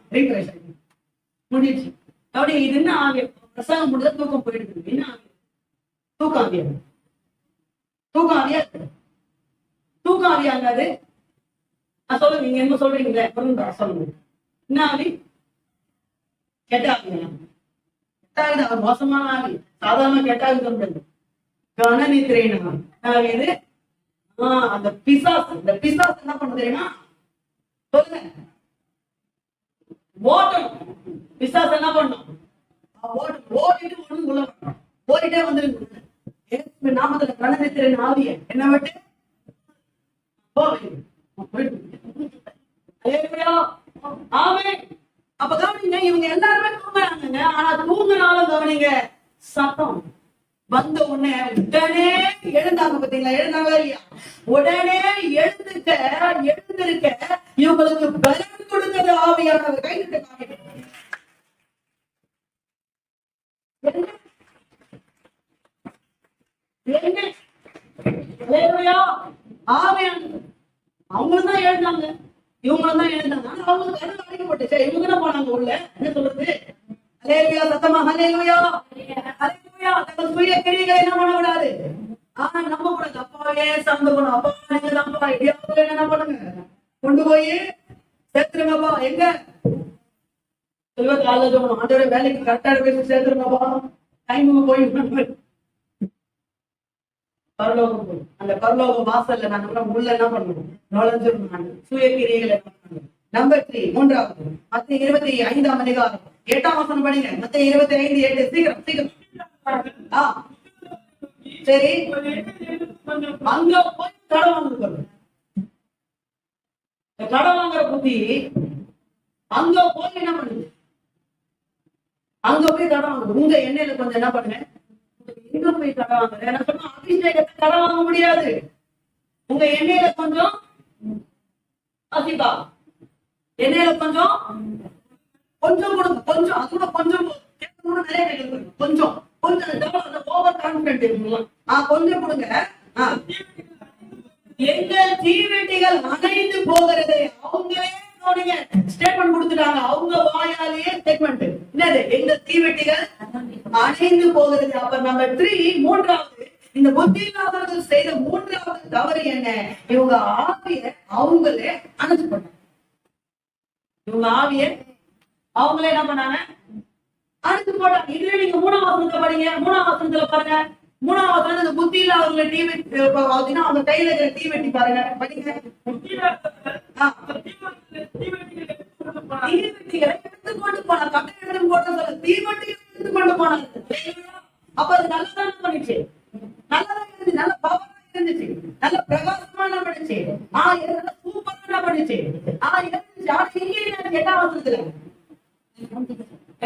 முடிச்சு. அப்படி இது என்ன ஆகிய பிரசங்கம் முடிஞ்சா தூக்கம் போயிடுது. என்ன ஆகிய தூக்கம் ஆகியாது, தூக்கம் ஆகியாது, தூக்கம் ஆகியாங்காது. நான் சொல்லுங்க, நீங்க என்ன சொல்றீங்களே சொல்லுங்க. என்ன ஆகி கெட்டாங்க, கெட்டாகுது. அவர் மோசமான ஆகி சாதாரண கெட்டாகுது சொல்றது கனநித்திரைனா இது. அந்த பிசாசு, இந்த பிசாசு என்ன பண்ண தெரியுமா? சொல்லுங்க, ஓட்டணும். பிசாசு என்ன பண்ணும்? ஓடிட்டு ஒண்ணு ஓடிட்டே வந்துருக்கு. நாமத்துல கனநித்திரை ஆவிய என்ன விட்டு அப்ப கவனிங்க, இவங்க எல்லாருமே தூங்குறாங்க. ஆனா தூங்குனாலும் கவனிங்க, சத்தம் வந்த உடனே உடனே எழுந்தாங்க. பாத்தீங்களா, எழுந்தாங்க இல்லையா? உடனே எழுந்திருக்க இவங்களுக்கு பலன் கொடுத்தது ஆவியானவர். கைது அவங்களும் தான் எழுந்தாங்க, இவங்களும் தான் எழுந்தாங்க. ஆனா அவங்களுக்கு கண்ணு அடைக்கப்பட்டுச்சு. இவங்க தான் போனாங்க உள்ள. என்ன சொல்றது? அல்லேலூயா, சத்தமா அல்லேலூயா, அல்லேலூயா. தங்கள் சுய கிரிகளை என்ன பண்ண விடாது. ஆனா நம்ம கூட அப்பாவே சந்தோஷம். அப்பா நீங்க தான்ப்பா, இடியாப்புல என்ன பண்ணுங்க, கொண்டு போய் சேர்த்துருங்கப்பா. எங்க செல்வத்தால ஆண்டோட வேலைக்கு கரெக்டான பேசி சேர்த்துருங்கப்பா. டைமுக்கு போய் பரலோகம் போய் அந்த பரலோக வாசல்ல நாங்க உள்ள என்ன பண்ணணும், நுழைஞ்சிடணும். சுய கிரியைகளை நம்பர் 3, 3வது மத்திய 25ஆம் அதிகாரம் 8ஆம் வசனம் படிங்க. மத்திய 25:8. சீக்கிரம் சீக்கிரம். சரி, அங்க போய் கடை வாங்க. கடை வாங்குற புத்தி அங்க போய் என்ன பண்ணுது? அங்க போய் கடை வாங்குது. உங்க எண்ணெயில கொஞ்சம் என்ன பண்ணுங்க, எங்க போய் கடை வாங்குற? என்ன சொன்னா, அபிஷேகத்தை கடை வாங்க முடியாது. உங்க எண்ணெயில கொஞ்சம் அசிபா, எண்ணெயில கொஞ்சம் கொஞ்சம் கொடுங்க. கொஞ்சம் அது கூட கொஞ்சம் நிறைய கேட்க கொஞ்சம் கொஞ்சம் ஓவர் கான்பிடன்ட் இருக்குங்களா? கொஞ்சம் கொடுங்க. எங்கள் தீவெட்டிகள் அணைந்து போகிறது. அவங்களே ஸ்டேட்மெண்ட் கொடுத்துட்டாங்க. அவங்க வாயாலேயே ஸ்டேட்மெண்ட் என்னது? எங்க தீவெட்டிகள் அணைந்து போகிறது. அப்ப நம்பர் 3, 3வது இந்த புத்தியில்லாதவர்கள் செய்த 3வது தவறு என்ன? இவங்க ஆவிய அவங்களே அணைச்சு பண்ணாங்க. இவங்க ஆவிய அவங்களே என்ன பண்ணாங்க? அணைச்சு போட்டாங்க. இதுல நீங்க 3ஆம் வசனத்தை படிங்க. 3ஆம் வசனத்துல பாருங்க. 3ஆம் வசனத்துல இந்த புத்தி இல்லாதவங்களை தீவெட்டி அவங்க கையில இருக்கிற தீவெட்டி பாருங்க, படிங்க. தீவெட்டிகளை எடுத்துக்கொண்டு போனாங்க. கட்டை எடுத்து போட்ட சொல்ல தீவெட்டிகளை எடுத்துக்கொண்டு போனாங்க. அப்ப அது நல்லதான் பண்ணிச்சு, நல்லதா இருந்துச்சு, நல்ல பவரா இருந்துச்சு, நல்ல இறங்குச்சு. சூப்பரா என்ன பண்ணுச்சு? இறங்குச்சு. ஆனா இங்கே 8ஆம் வசனத்துல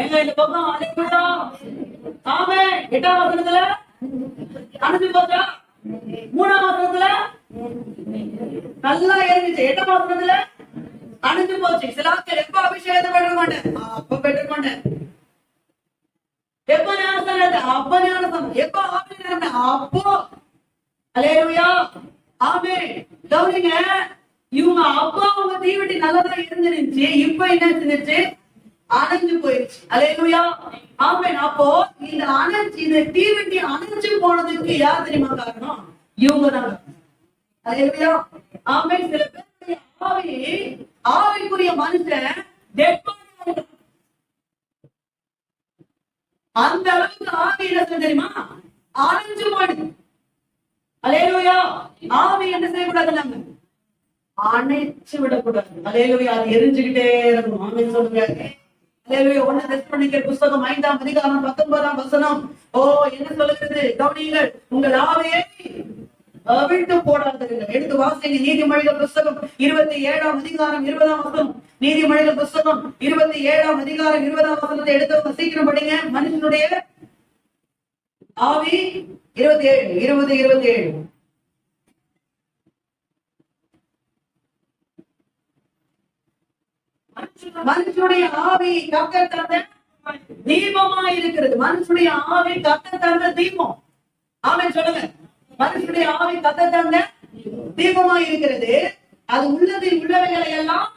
எங்க இந்த பக்கம் அலைக்குதா? ஆமே 8ஆம் வசனத்துல அனுப்பி போச்சா? 3ஆம் வசனத்துல நல்லா இறங்குச்சு. 8ஆம் வசனத்துல அணிஞ்சு போச்சு. சில ஆட்கள் எப்ப அபிஷேகத்தை பெற்றுக்கொண்டேன்? அப்ப பெற்றுக்கொண்டேன். எப்ப ஞானஸ்தானம்? அப்ப ஞானஸ்தானம். எப்ப ஆவி நிரம்பினேன்? அப்போ. அல்லேலூயா. ஆமென். கவனிங்க, இவங்க அப்பா அவங்க தீவெட்டி நல்லதா இருந்துருந்துச்சு. இப்ப என்ன செஞ்சிருச்சு? அணைஞ்சு போயிருச்சு. அல்லேலூயா. ஆமென். அப்போ இந்த தீவெட்டி அணைஞ்சு போனதுக்கு யார் தெரியுமா காரணம்? இவங்க தான். அல்லேலூயா. ஆமென். சில பேருடைய ஆவிக்குரிய மனுஷன் அந்த அளவுக்கு ஆவி என்ன தெரியுமா? அணைஞ்சு போயிடுது. அல்லேலூயா. ஆவி என்ன செய்யக்கூடாது? நாங்க அணைச்சு விடக்கூடாது. அல்லேலூயா. அது எரிஞ்சுக்கிட்டே இருக்கும். ஆமென் சொல்லுங்க. அல்லேலூயா. 1 தெசலோனிக்கேயர் புத்தகம் 5ஆம் அதிகாரம் 19ஆம் வசனம். என்ன சொல்லுகிறது? கவனியுங்கள். உங்கள் ஆவியை அவிழ்த்து போடாதீர்கள். எடுத்து வாசிங்க. நீதிமொழிகள் புத்தகம் 27ஆம் அதிகாரம் 20ஆம் வசனம். நீதிமொழிகள் புத்தகம் 27ஆம் அதிகாரம் 20ஆம் வசனத்தை எடுத்து சீக்கிரம் படிங்க. மனுஷனுடைய ஆவி 27 மனுஷனுடைய ஆவி கர்த்தர் தந்த தீபமா இருக்கிறது. மனுஷனுடைய ஆவி கர்த்தர் தந்த தீபம். ஆமென் சொல்லுங்க. மனுஷனுடைய ஆவி கர்த்தர் தந்த தீபமா இருக்கிறது. அது உள்ளதில் உள்ளவைகளை எல்லாம்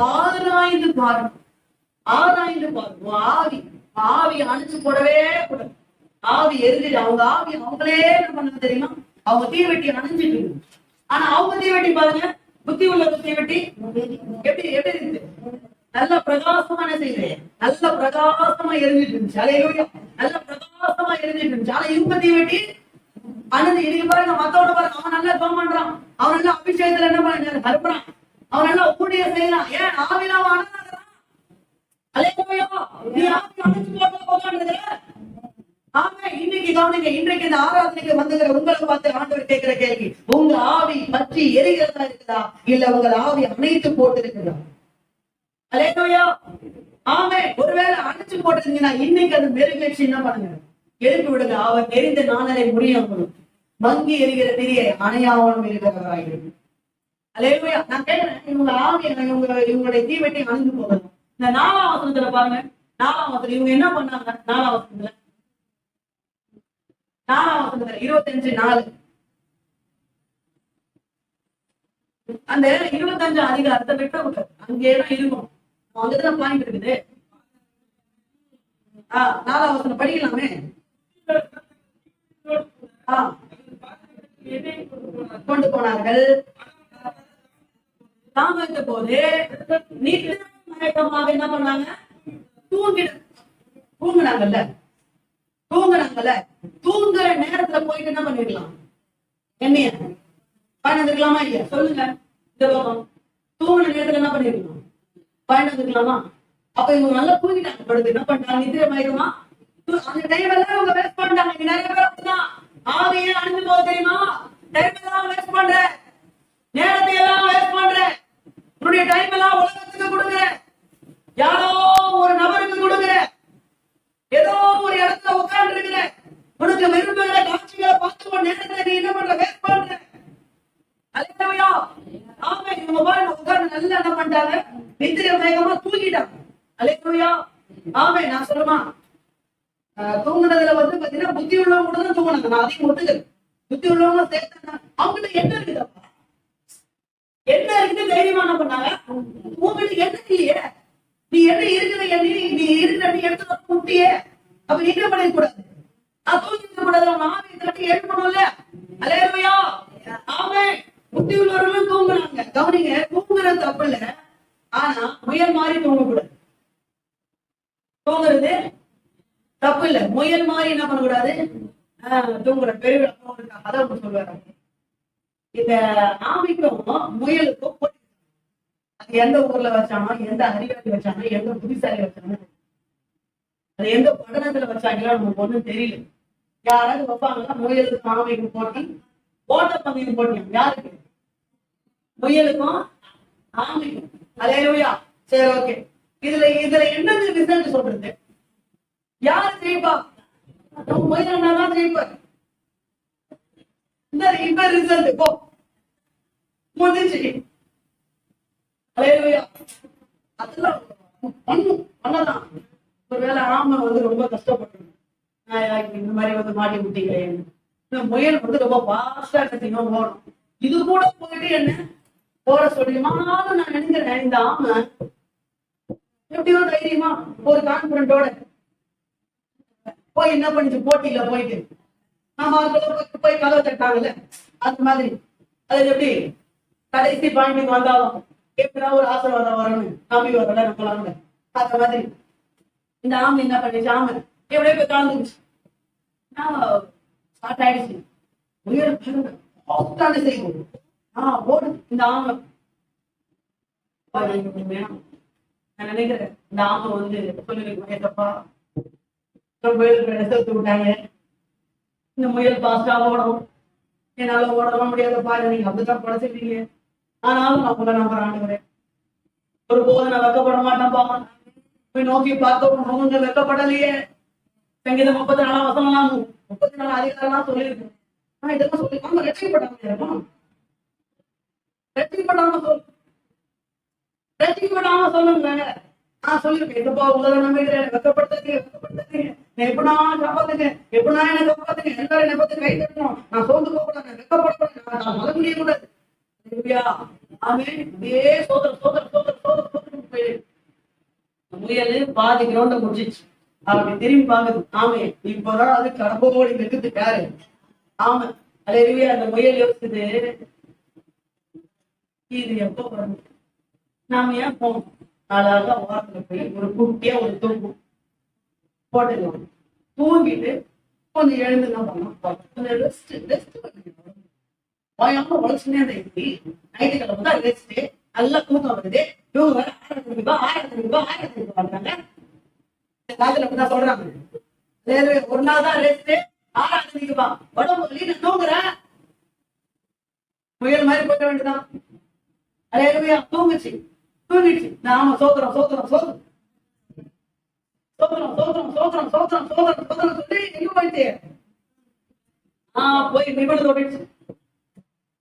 ஆராய்ந்து பாருங்க. ஆராய்ந்து பாருங்க. ஆவி அணைச்சு போடவே கூடாது. ஆவி எரிஞ்சிட்டு அவங்க ஆவி அவங்களே என்ன பண்ண தெரியுமா? அவங்க தீவெட்டி அணைஞ்சிட்டு. ஆனா அவங்க தீவெட்டி பாருங்க, புத்தி உள்ள தீவெட்டி எப்படி இருக்கு? நல்ல பிரகாசமான செய்து நல்ல பிரகாசமா எரிஞ்சிட்டு இருந்துச்சு. அல்லேலூயா. நல்ல பிரகாசமா எரிஞ்சிட்டு இருந்துச்சு. ஆனா இவங்க தீவெட்டி அனது இன்னைக்கு பாருங்க, மத்தோட பாருங்க, அவன் நல்லா ஜெபம் பண்றான், அவன் நல்லா அபிஷேகத்துல என்ன பண்ண கருப்புறான், அவன் நல்லா ஊழியம் செய்யறான். ஏன்? ஆவில அவன் அனதாகிறான். அல்லேலூயா. நீ ஆவி அணைச்சு போட்டு போகாண்டது. ஆமா. இன்னைக்கு கவனிங்க. இன்றைக்கு இந்த ஆராதனைக்கு வந்துகிற உங்களை பார்த்து ஆண்டவர் கேட்கிற கேள்வி, உங்க ஆவி பற்றி எரிகிறதா இருக்குதா, இல்ல உங்கள் ஆவி அணைத்து போட்டு இருக்குதா? அல்லேலூயா. ஆமே. ஒருவேளை அணைச்சு போட்டுருந்தீங்கன்னா இன்னைக்கு அது மெருகேற்றி என்ன பண்ணுங்க? எழுப்பி விடுங்க. அவர் எரிந்த நாணலை முடியும். மங்கி எரிகிற திரியை அணையாவணும் இருக்கிறவராயிருக்கு. அல்லேலூயா. நான் கேட்கிறேன், இவங்க ஆவி இவங்களுடைய தீவெட்டி அணைஞ்சு போகணும். இந்த 4ஆம் வசனத்துல பாருங்க. 4ஆம் வசனம் இவங்க என்ன பண்ணாங்க? 4ஆம் வசனத்துல 25:4 அந்த 25 அதிகாரத்தை விட்டு விட்டு அங்கேதான் இருக்கும். அங்கதான் பாயிண்ட் இருக்குது. 4ஆம் வசனம் படிக்கலாமே. கொண்டு போனார்கள். தாமதித்த போது மயக்கமாக என்ன பண்ணாங்க? தூங்குனாங்கல்ல. தூங்குற நேரத்துல போயிட்டு என்ன பண்ணிருக்கலாம்? என்னைய பயணத்துக்கலாமா இல்லையா? சொல்லுங்க. இந்த பக்கம் தூங்குற நேரத்துல என்ன பண்ணிருக்கலாம்? பயணத்துக்கலாமா? அப்ப இவங்க நல்லா தூங்கிட்டாங்க. படுத்து என்ன பண்றாங்க? நிதிர மயக்கமா அந்த டைம் எல்லாம் அவங்க வேஸ்ட் பண்ணிட்டாங்க. நிறைய பேர் அப்படிதான் ஆவியே அணிஞ்சு போக தெரியுமா? டைம் எல்லாம் வேஸ்ட் பண்ற, நேரத்தை எல்லாம் வேஸ்ட் பண்ற, உன்னுடைய டைம் எல்லாம் உலகத்துக்கு கொடுக்குற, யாரோ ஒரு நபருக்கு கொடுக்குற, ஏதோ ஒரு இடத்துல உட்கார்ந்து இருக்கிற, உனக்கு விரும்புகிற காட்சிகளை பார்த்து நேரத்தை நீ என்ன பண்ற? வேஸ்ட் பண்ற. அல்லேலூயா. ஆமே. இவங்க பாருங்க உட்கார்ந்து நல்லா என்ன பண்றாங்க? நித்திர மயக்கமா தூங்கிட்டாங்க. அல்லேலூயா. ஆமே. நான் சொல்லுமா, தூங்குனதுல பாத்தீங்கன்னா புத்தி உள்ளவங்க கூட தான் தூங்கினாங்க. நான் அதையும் ஒத்துக்கிறேன். புத்தி உள்ளவங்க சேர்த்தாங்க. அவங்ககிட்ட என்ன இருக்குதப்பா? என்ன இருக்குது? தைரியமா என்ன பண்ணாங்க? உங்ககிட்ட என்ன இல்லையே, நீ என்ன இருக்கிற, நீ இருக்கிற இடத்துல குட்டியே, அப்ப நீ என்ன பண்ணிக்க கூடாது? தூங்கிக்க கூடாது. அவன் ஆவி தட்டி எழுப்பணும்ல. அல்லேலூயா. ஆமே. புத்தி உள்ளவர்களும் தூங்குறாங்க. கவனிங்க, தூங்குறது தப்பு இல்ல. ஆனா முயல் மாதிரி தூங்கக்கூடாது. தூங்குறது தப்பு இல்ல. முயல் மாதிரி என்ன பண்ணக்கூடாது? தூங்குற பெருவிழா அதான் சொல்லுவாங்க. இந்த ஆவிக்கும் முயலுக்கும் போட்டி. அது எந்த ஊர்ல வச்சானோ, எந்த அறிவாளி வச்சானோ, எந்த புத்திசாலி வச்சானோ, அது எந்த பட்டணத்துல வச்சாங்களோ நமக்கு ஒண்ணும் தெரியல. யாராவது வைப்பாங்களா? முயலுக்கு ஆவிக்கும் போட்டி, ஓட்ட பந்தயம் போட்டியா? யாருக்கு? முயலுக்கும் ஆமைக்கும். அல்லேலூயா. சரி, ஓகே. இதுல இதுல என்னது ரிசல்ட் சொல்றது? யாரு ஜெயிப்பா? முயல் தான் ஜெயிப்பார். இந்த இப்ப ரிசல்ட் போ முடிஞ்சு. அல்லேலூயா. அதெல்லாம் பண்ணலாம். ஒருவேளை ஆமை ரொம்ப கஷ்டப்பட்டு இந்த மாதிரி மாட்டி விட்டீங்களேன். இந்த முயல் ரொம்ப பாஸ்டா கட்டினா போகணும். இது கூட போயிட்டு என்ன போற சொல்லியுமாலும் நான் நினைக்கிறேன். இந்த ஆமை எப்படியோ தைரியமா ஒரு கான்பிடண்டோட போய் என்ன பண்ணிச்சு, போட்டியில போயிட்டு நாம போய் கதவை தட்டாங்கல்ல, அந்த மாதிரி. அது எப்படி கடைசி பாயிண்ட்டுக்கு வந்தாலும் எப்படின்னா ஒரு ஆசீர்வாதம் வரணும், நம்பி வரல நம்மளாங்க. அந்த மாதிரி இந்த ஆமை என்ன பண்ணிச்சு, ஆமை எப்படியோ போய் கலந்துச்சு. ஸ்டார்ட் ஆயிடுச்சு. முயல் செய்வோம். போடு இந்த ஆமை. நான் நினைக்கிறேன் இந்த ஆமை சொல்லிருப்பா முயலுக்கு விட்டாங்க. இந்த முயல் பாஸ்டா ஓடும், என்னால ஓடலாம் முடியாதப்பா, நீங்க அப்படித்தான் படைச்சிருக்கீங்க. ஆனாலும் நான் உங்களை நம்புறேன். ஒரு போது நான் வெக்கப்பட மாட்டேன்ப்பா. போய் நோக்கி பார்க்க வெக்கப்படலையே. சங்கீதம் 34 வசனம்லாம் 34 அதிகாரம்லாம் சொல்லியிருக்கேன். இதெல்லாம் சொல்லி அவங்க ரட்சிக்கப்பட்டாங்க இருக்கும். ரட்சிக்கப்படாம சொல்லுங்க. சொல்லிருக்கேன். இதுப்பா உங்களை நம்பிக்கிறேன், வெக்கப்படுத்துங்க, எப்படினா காப்பாத்துங்க, எப்படினா என்ன காப்பாத்துங்க, எல்லாரும் என்னை பத்தி கை தட்டணும், நான் சோர்ந்து போகக்கூடாது, வெக்கப்படக்கூடாது, நான் மத முடியக்கூடாது. முயல் பாதி கிரௌண்ட முடிச்சிச்சு. அப்படி திரும்பி பாக்குது ஆமே. இப்பதான் அது கடம்போடி வெக்குது யாரு? ஆமா. அல்லேலூயா. அந்த முயல் யோசிக்குது, இது எப்ப வரும், நாம ஏன் போகணும், அழகா வாரத்துல போய் ஒரு குட்டியா ஒரு தூங்கும் போட்டுக்கலாம். தூங்கிட்டு கொஞ்சம் எழுந்து என்ன பண்ணலாம், ரெஸ்ட் வாயாம உழைச்சுனே எப்படி நைட்டுக்கிழமை தான் ரெஸ்ட், நல்லா தூக்கம் வருது. இவங்க வர 6:30 பண்றாங்க. காலத்துல அப்படிதான் சொல்றாங்க. ஒரு நாள் தான் ரெஸ்ட், 6:30 உடம்பு வலி, நான் தூங்குறேன். முயல் மாதிரி போட்ட வேண்டியதான். அல்லேலூயா. தூங்குச்சு, தூங்கிடுச்சு. நாம சோத்திரம் சோத்திரம் சோத்திரம் சோத்திரம் சோத்திரம் சோத்திரம் சோத்திரம் சோத்திரம் சோத்திரம் சொல்லி எங்க போயிட்டு போய் நிபுணர் ஓடிடுச்சு.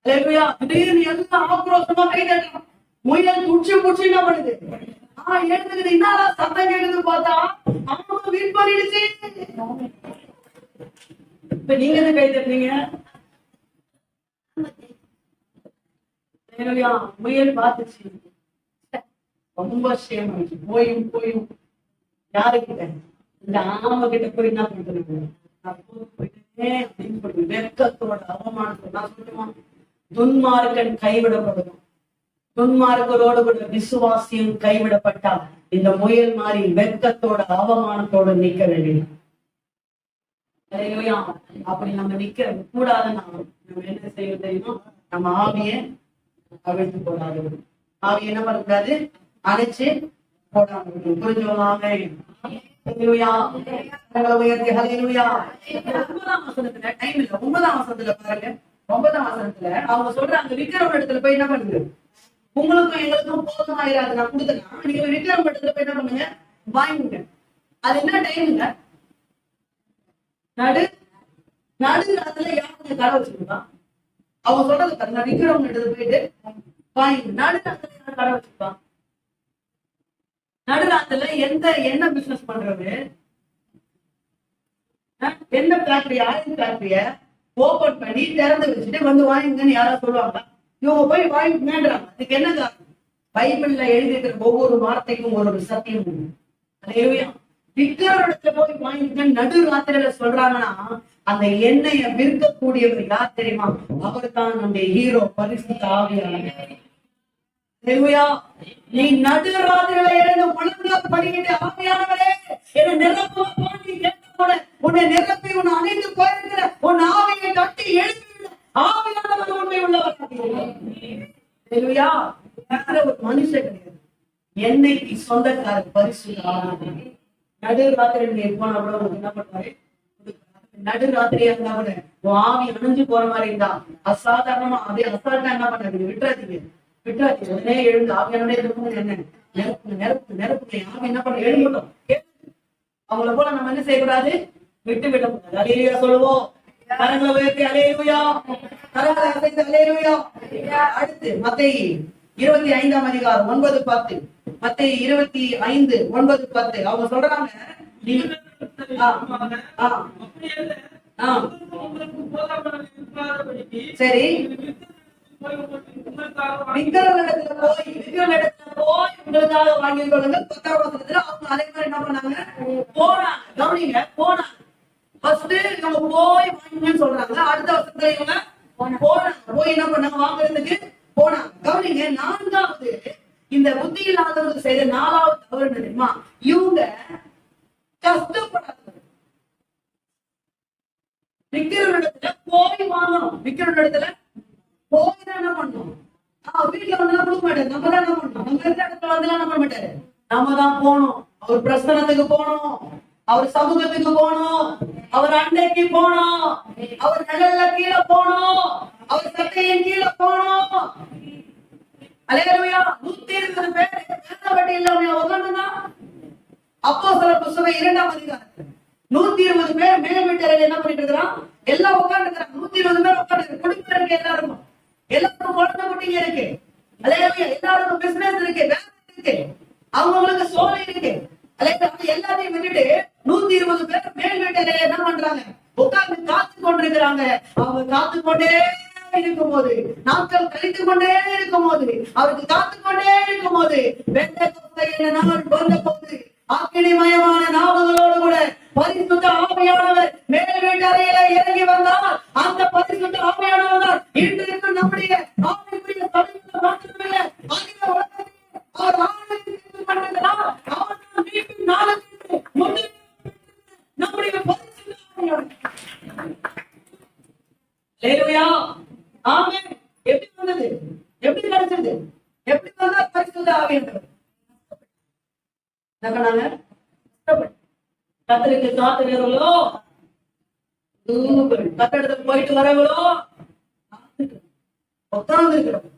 அல்லேலூயா. திடீர்னு எல்லாம் ஆக்ரோஷமா கை தட்டணும். முயல் துடிச்சு புடிச்சு என்ன பண்ணுது, எழுந்துக்கிட்டு என்னடா சத்தம் கேக்குது பார்த்தா அவங்க வீட் பண்ணிடுச்சு. இப்ப நீங்க என்ன கை தட்டுறீங்க? முயல் பார்த்துச்சு, ரொம்ப சேம் ஆயிடுச்சு. போயும் யாருக்கிட்ட, இந்த ஆமை கிட்ட போய் என்ன பண்றது, அப்படின்னு சொல்லி வெக்கத்தோட அவமானத்தோட நான் சொல்லுமா, துன்மார்க்கன் கைவிடப்படுவோம். துன்மார்க்கரோடு கூட விசுவாசியும் கைவிடப்பட்டா இந்த முயல் மாதிரி வெக்கத்தோட அவமானத்தோட நிக்க வேண்டியது. அப்படி நம்ம நிக்க கூடாதுன்னா நம்ம என்ன செய்ய தெரியுமா, நம்ம ஆவிய அவிழ்த்து போடாது. ஆவி என்ன பண்ணக்கூடாது, அணைச்சு போடாம. புரிஞ்சுவாங்க. 9ஆம் வசனத்துல டைம் இல்ல. 9ஆம் வசனத்துல பாருங்க. 9ஆம் வசனத்துல அவங்க சொல்றாங்க, விக்கிரம இடத்துல போய் என்ன பண்ணுது, உங்களுக்கும் எங்களுக்கும் போதுமாயிராது, நான் கொடுத்தேன்னா நீங்க விக்கிரம இடத்துல போய் என்ன பண்ணுங்க, வாங்கிங்க. அது என்ன டைமுங்க, நடுநாத்துல யாருங்க கடை வச்சிருக்கா? அவங்க சொல்றது பாருங்க, விக்கிரம இடத்துல போயிட்டு வாங்கிங்க. நடுநாத்துல யாரும் கடை வச்சிருக்கா? நடுநாத்துல என்ன பிசினஸ் பண்றது, என்ன ஃபேக்டரி, ஆயில் ஃபேக்டரிய ஓபன் பண்ணி திறந்து வச்சுட்டு வந்து வாங்கிங்கன்னு யாராவது சொல்லுவாங்க? இவங்க போய் வாங்கிங்கன்றாங்க. அதுக்கு என்ன காரணம்? பைபிள்ல எழுதியிருக்கிற ஒவ்வொரு வார்த்தைக்கும் ஒரு சத்தியம் உண்டு. விக்கிரமத்துல போய் வாங்கிங்க நடு ராத்திரியில சொல்றாங்கன்னா அந்த எண்ணெயை விற்கக்கூடியவர் யார் தெரியுமா? அவர் தான் நம்முடைய ஹீரோ, பரிசுத்த ஆவியானவர். நீ நடு ராத்திரியில எழுந்து முழங்கால் படிக்கிட்டு, ஆவியானவரே என்னை நிரப்ப பாண்டி கேட்டதோட உன்னை நிரப்பி உன்னை அணைந்து போயிருக்கிற உன் ஆவியை கட்டி எழுப்பி ஆவியானவர் உண்மை உள்ளவர். ஒரு மனுஷன் கிடையாது, என்னைக்கு சொந்தக்காரர் பரிசுத்த ஆவியானவர். நடு ராத்திரி போனா கூட என்ன பண்ணுவாரு, நடு ராத்திரியா இருந்தா கூட ஆவி அணைஞ்சு போற மாதிரி இருந்தா அசாதாரணமா அதே அசால்ட்டா என்ன பண்ணாதீங்க, விட்டுறாதீங்க. விட்டாச்சு. உடனே எழுந்து ஆவியானுடைய என்ன நெருப்பு நெருப்பு நெருப்பு ஆவி என்ன பண்ண எழுந்துட்டோம். அவங்கள போல நம்ம என்ன செய்யக்கூடாது, விட்டு விடக்கூடாது. அல்லேலூயா சொல்லுவோம். கரங்களை உயர்த்தி அல்லேலூயா, கரங்களை அசைத்து அல்லேலூயா. அடுத்து மத்தேயு 25ஆம் அதிகாரம் 9-10. மத்தேயு 25:9-10. அவங்க சொல்றாங்க, சரி விக்கிரகத்துல போய் உங்களுக்காக வாங்கி கொள்ளுங்க. 10ஆம் வசனத்துல அவங்க அதே மாதிரி என்ன பண்ணாங்க, போனாங்க. கவனிங்க, போனாங்க. ஃபர்ஸ்ட் இவங்க போய் வாங்குங்கன்னு சொல்றாங்க. அடுத்த வருஷத்துல இவங்க போனாங்க. போய் என்ன பண்ணாங்க, வாங்குறதுக்கு போனாங்க. கவனிங்க, 4வது இந்த புத்தி இல்லாதவங்க செய்த 4வது தவறு தெரியுமா, இவங்க கஷ்டப்படாத விக்கிற இடத்துல போய் வாங்கணும். விக்கிற இடத்துல போய் தான் என்ன பண்ணணும். வீட்டுல வந்து கொடுக்க மாட்டாரு, நம்ம தான் என்ன பண்ணணும். நம்ம இருக்கிற இடத்துல வந்து என்ன பண்ண மாட்டாரு, நம்ம தான் போகணும். அவர் பிரசனத்துக்கு போகணும், அவர் சமூகத்துக்கு போகணும், அவர் அண்டைக்கு போகணும், அவர் நிழல்ல கீழே போகணும், அவர் சட்டையின் கீழே போகணும். அல்லேலூயா. 120 பேர் வேத வட்டி இல்லாம உட்காந்துதான். அப்போஸ்தலர் புத்தகம் 2ஆம் அதிகாரம் 120 பேர் மேல் வீட்டறையில என்ன பண்ணிட்டு இருக்கிறான், எல்லாம் உட்கார்ந்து இருக்கிறாங்க. 120 பேர் உட்கார்ந்து குடும்பம் இருக்கு, எல்லாருக்கும் எல்லாருக்கும் குழந்தை குட்டிங்க இருக்கு. அல்லேலூயா. எல்லாருக்கும் பிசினஸ் இருக்கு, வேலை இருக்கு, அவங்களுக்கு சோலை இருக்கு. அல்லேலூயா. எல்லாத்தையும் விட்டுட்டு 120 பேர் மேல் வீட்டறையில என்ன பண்றாங்க, உட்கார்ந்து காத்து கொண்டிருக்கிறாங்க. அவங்க காத்து கொண்டே இருக்கும் போது, நாட்கள் கழித்து கொண்டே இருக்கும் போது, அவருக்கு காத்து கொண்டே இருக்கும் போது, நாள் வந்த போது அக்கினிமயமான நாவுகளோடு கூட பரிசுத்த ஆவியானவர் மேல் வீட்டு அறையில இறங்கி வந்தால், அந்த பரிசுத்த ஆவியானவர் தான் இன்றைக்கு நம்முடைய ஆவிக்குரிய தலைமையில் மாற்றமில்ல, அகில உலகத்தில் அவர் ஆவியை பண்ணுகிறார். அவர் மீண்டும் நாளுக்கு முன்னே நம்முடைய பரிசுத்த ஆவியானவர். அல்லேலூயா. ஆமென். எப்படி வந்தது, எப்படி கிடைச்சது, எப்படி வந்தா பரிசுத்த ஆவியானவர்? கத்தருக்கு காத்துகிறவங்களோ, கத்தடத்துக்கு போயிட்டு வரவங்களோ உட்கார்ந்து இருக்கிறோம்,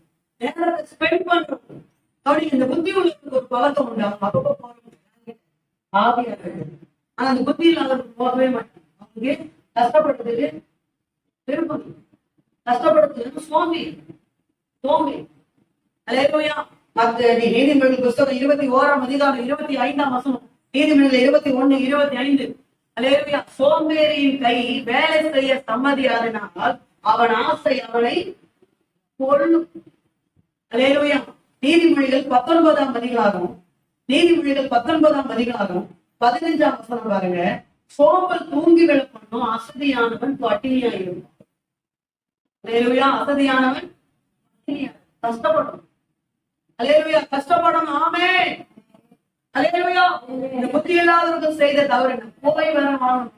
நேரத்தை ஸ்பெண்ட் பண்றோம். அப்படி இந்த புத்தி உள்ளவங்களுக்கு ஒரு பழக்கம் உண்டு. அவங்க அப்பப்போ போறாங்க ஆவியா இருக்கு. ஆனா அந்த புத்தி இல்லாதவங்களுக்கு போகவே மாட்டாங்க. அவங்க கஷ்டப்படுறதுக்கு விருப்பம், கஷ்டப்படுறதுக்கு சோம்பி சோம்பி. அல்லேலூயா. நீதிமொழிகள் புத்தகம் 21ஆம் அதிகாரம் 25ஆம் வசனம். நீதிமொழிகள் 21:25. அல்லேலூயா. சோம்பேறியின் கை வேலை செய்ய சம்மதியாதனால் அவன் ஆசை அவனை கொல்லும். அல்லேலூயா. நீதிமொழிகள் 19ஆம் அதிகாரம் 15ஆம் வசனம் பாருங்க. சோம்பல் தூங்கி விழ பண்ணும், அசதியானவன் பட்டினியா இருக்கும். அல்லேலூயா. அசதியானவன் கஷ்டப்படும். அல்லேலூயா. கஷ்டப்படணும். ஆமென். அல்லேலூயா. இந்த புத்தி இல்லாதவர்கள் செய்த தவறு என்ன, போய் வர வாங்கணும்.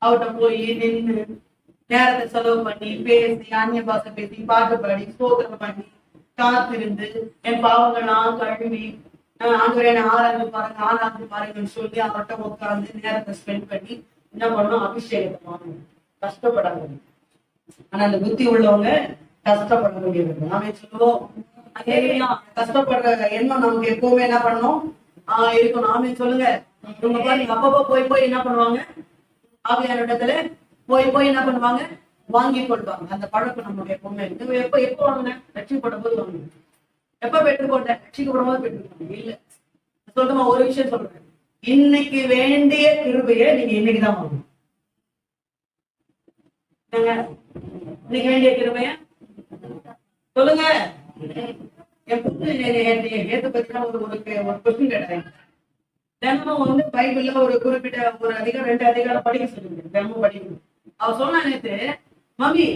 அவட்ட போய் நின்று நேரத்தை செலவு பண்ணி பேசி, அந்நிய பாஷை பேசி, பாட்டு பாடி, ஸ்தோத்திரம் பண்ணி, காத்திருந்து, என் பாவங்கள்லாம் கழுவி, ஆண்டவரே ஆராய்ந்து பாருங்க, ஆராய்ந்து பாருங்கன்னு சொல்லி அவர்கிட்ட உட்கார்ந்து நேரத்தை ஸ்பெண்ட் பண்ணி என்ன பண்ணணும், அபிஷேகத்தை வாங்கணும். கஷ்டப்படாது. ஆனா அந்த புத்தி உள்ளவங்க கஷ்டப்பட முடியாது. நாமே சொல்லுவோம், கஷ்டப்படுற எண்ணம் நமக்கு எப்பவுமே என்ன பண்ணணும், இருக்கும். நாமே சொல்லுங்க. இவங்க பாருங்க, அப்பப்போ போய் போய் என்ன பண்ணுவாங்க, ஆவியான இடத்துல போய் போய் என்ன பண்ணுவாங்க, வாங்கி கொள்வாங்க. அந்த பழக்கம் நமக்கு எப்பவுமே இருக்கு. எப்போ வாங்கின, ரட்சிக்கப்படும் போது வாங்க. எப்ப பெற்றுக்கொண்ட, ரட்சிக்கப்படும் போது பெற்றுக்கொண்டாங்க. இல்ல சொல்லுமா, ஒரு விஷயம் சொல்றேன், இன்னைக்கு வேண்டிய கிருபையை நீங்க இன்னைக்குதான் வாங்கணும். இன்னைக்கு வேண்டிய கிருபைய சொல்லுங்க. என் பொண்ணு நேத்து பத்தினா ஒரு கொஸ்டின் கேட்டேன். தினமும் வந்து பைபிள்ல ஒரு குறிப்பிட்ட ஒரு அதிகாரம் 2 அதிகாரம் படிக்க சொல்லுங்க, தினமும் படிக்கணும். அவ சொன்னா நேத்து, மம்மி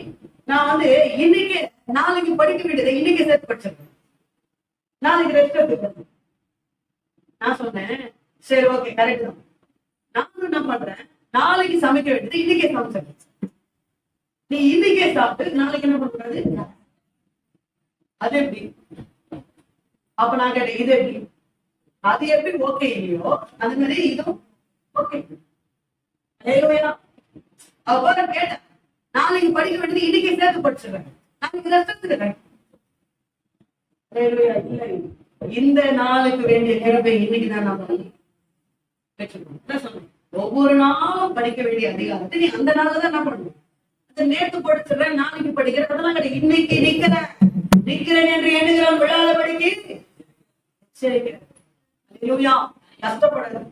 நான் வந்து இன்னைக்கு நாளைக்கு படிக்க வேண்டியதை இன்னைக்கு சேர்த்து படிச்சிருக்கேன், நாளைக்கு ரெஸ்ட் எடுத்துக்கணும். நான் சொன்னேன், சரி ஓகே கரெக்ட் தான். நானும் என்ன பண்றேன், நாளைக்கு சமைக்க வேண்டியது இன்னைக்கே சமைச்சிருக்கேன். நீ இன்னைக்கே சாப்பிட்டு நாளைக்கு என்ன பண்ணக்கூடாது, அது எப்படி? அப்ப நான் கேட்டேன், இது எப்படி? அது எப்படி ஓகே இல்லையோ அது மாதிரி இதுவும் ஓகே. அவ கேட்டேன், நாளைக்கு படிக்க வேண்டியது இன்னைக்கு சேர்த்து படிச்சிருக்கேன், நாளைக்கு ரெஸ்ட் எடுத்துக்கிறேன். இல்லை, இந்த நாளுக்கு வேண்டிய கிருபை இன்னைக்குதான் நம்ம பெற்றுக்கணும். என்ன சொல்றேன்? ஒவ்வொரு நாளும் படிக்க வேண்டிய அதிகாரத்தை நீ அந்த நாள்ல தான் என்ன பண்ணணும். நேற்று படிச்சிடறேன், நாளைக்கு படிக்கிறேன், அதெல்லாம் கிடையாது. இன்னைக்கு நிக்கிறேன் என்று எண்ணுகிறேன், விழாத படிக்க எச்சரிக்கிறேன்.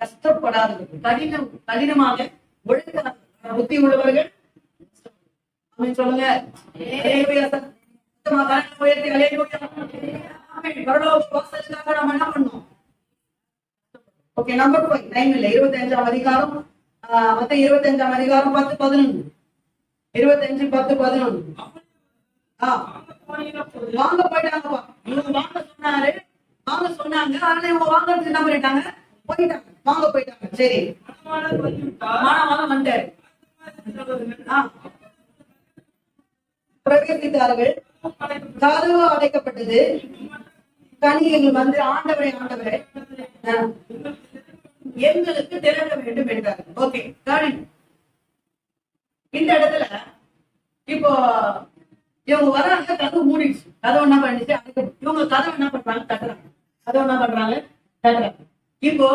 கஷ்டப்படாதது, கடினமாக ஒழுங்காக புத்தி உள்ளவர்கள் சொல்லுங்க. நம்ம என்ன பண்ணோம்? ஓகே, நம்பர் 5 டைம் இல்லை. 25ஆம் அதிகாரம், மத்த 25ஆம் அதிகாரம் 10-11. 25-10-11. வாங்க போயிட்டாங்கப்பா. இவங்க வாங்க சொன்னாரு, வாங்க சொன்னாங்க. ஆனா இவங்க வாங்கறதுக்கு என்ன பண்ணிட்டாங்க? போயிட்டாங்க, வாங்க போயிட்டாங்க. சரி, மாணவன் வந்தாரு. பிரவேசித்தார்கள், கதவு அடைக்கப்பட்டது. கனிகள் வந்து ஆண்டவரே எங்களுக்கு திறக்க வேண்டும் என்றார். ஓகே, இந்த இடத்துல இப்போ இவங்க வராங்க, கதவு மூடிடுச்சு. கதவு என்ன பண்ணிச்சு? இவங்க கதவு என்ன பண்றாங்க? தட்டுறாங்க. கதவு என்ன பண்றாங்க? தட்டுறாங்க. இப்போ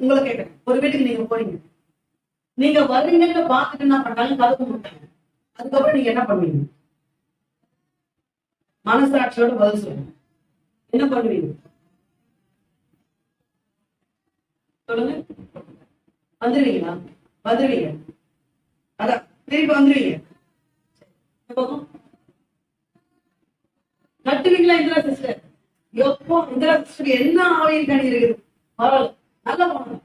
உங்களை கேட்கறேன், ஒரு வீட்டுக்கு நீங்க போறீங்க, நீங்க வர்றீங்கன்னு பார்த்துட்டு என்ன பண்றாங்க? கதவு மூட்டாங்க. அதுக்கப்புறம் நீங்க என்ன பண்ணுவீங்க? மனசாட்சியோட பதில் சொல்லுங்க. என்ன பண்ணுவீங்க? சொல்லுங்க. வந்துருவீங்களா? வந்துருவீங்க. அதான் திருப்பி வந்துருவீங்க. கட்டுவீங்களா? இந்திரா சிஸ்டர் எப்போ இந்திரா சிஸ்டர் என்ன ஆவியிருக்கானு இருக்குது. பரவாயில்ல, நல்லா போனாங்க.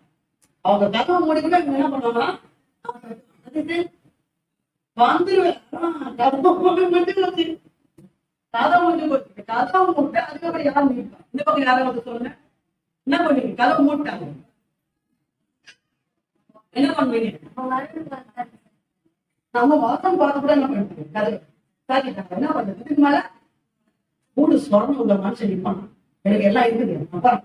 அவங்க கதவை மூடிக்கிட்டு என்ன பண்ணுவாங்கன்னா வந்துருவேன். கதவு மூட்டு போச்சு. கதவு மூட்டு அதுக்கப்புறம் யாரும் நிற்பா? இந்த பக்கம் யாராவது சொல்லுங்க. என்ன பண்ணுவீங்க? கதவு மூட்டாங்க, என்ன பண்ணுவீங்க? நம்ம வாசம் பார்த்து கூட என்ன பண்ணுவீங்க? கதவு சாத்திட்டாங்க, என்ன பண்றது? இதுக்கு மேல மூடு சொரணம் உள்ள மனுஷன் நிற்பானா? எனக்கு எல்லாம் இருக்குது அப்புறம்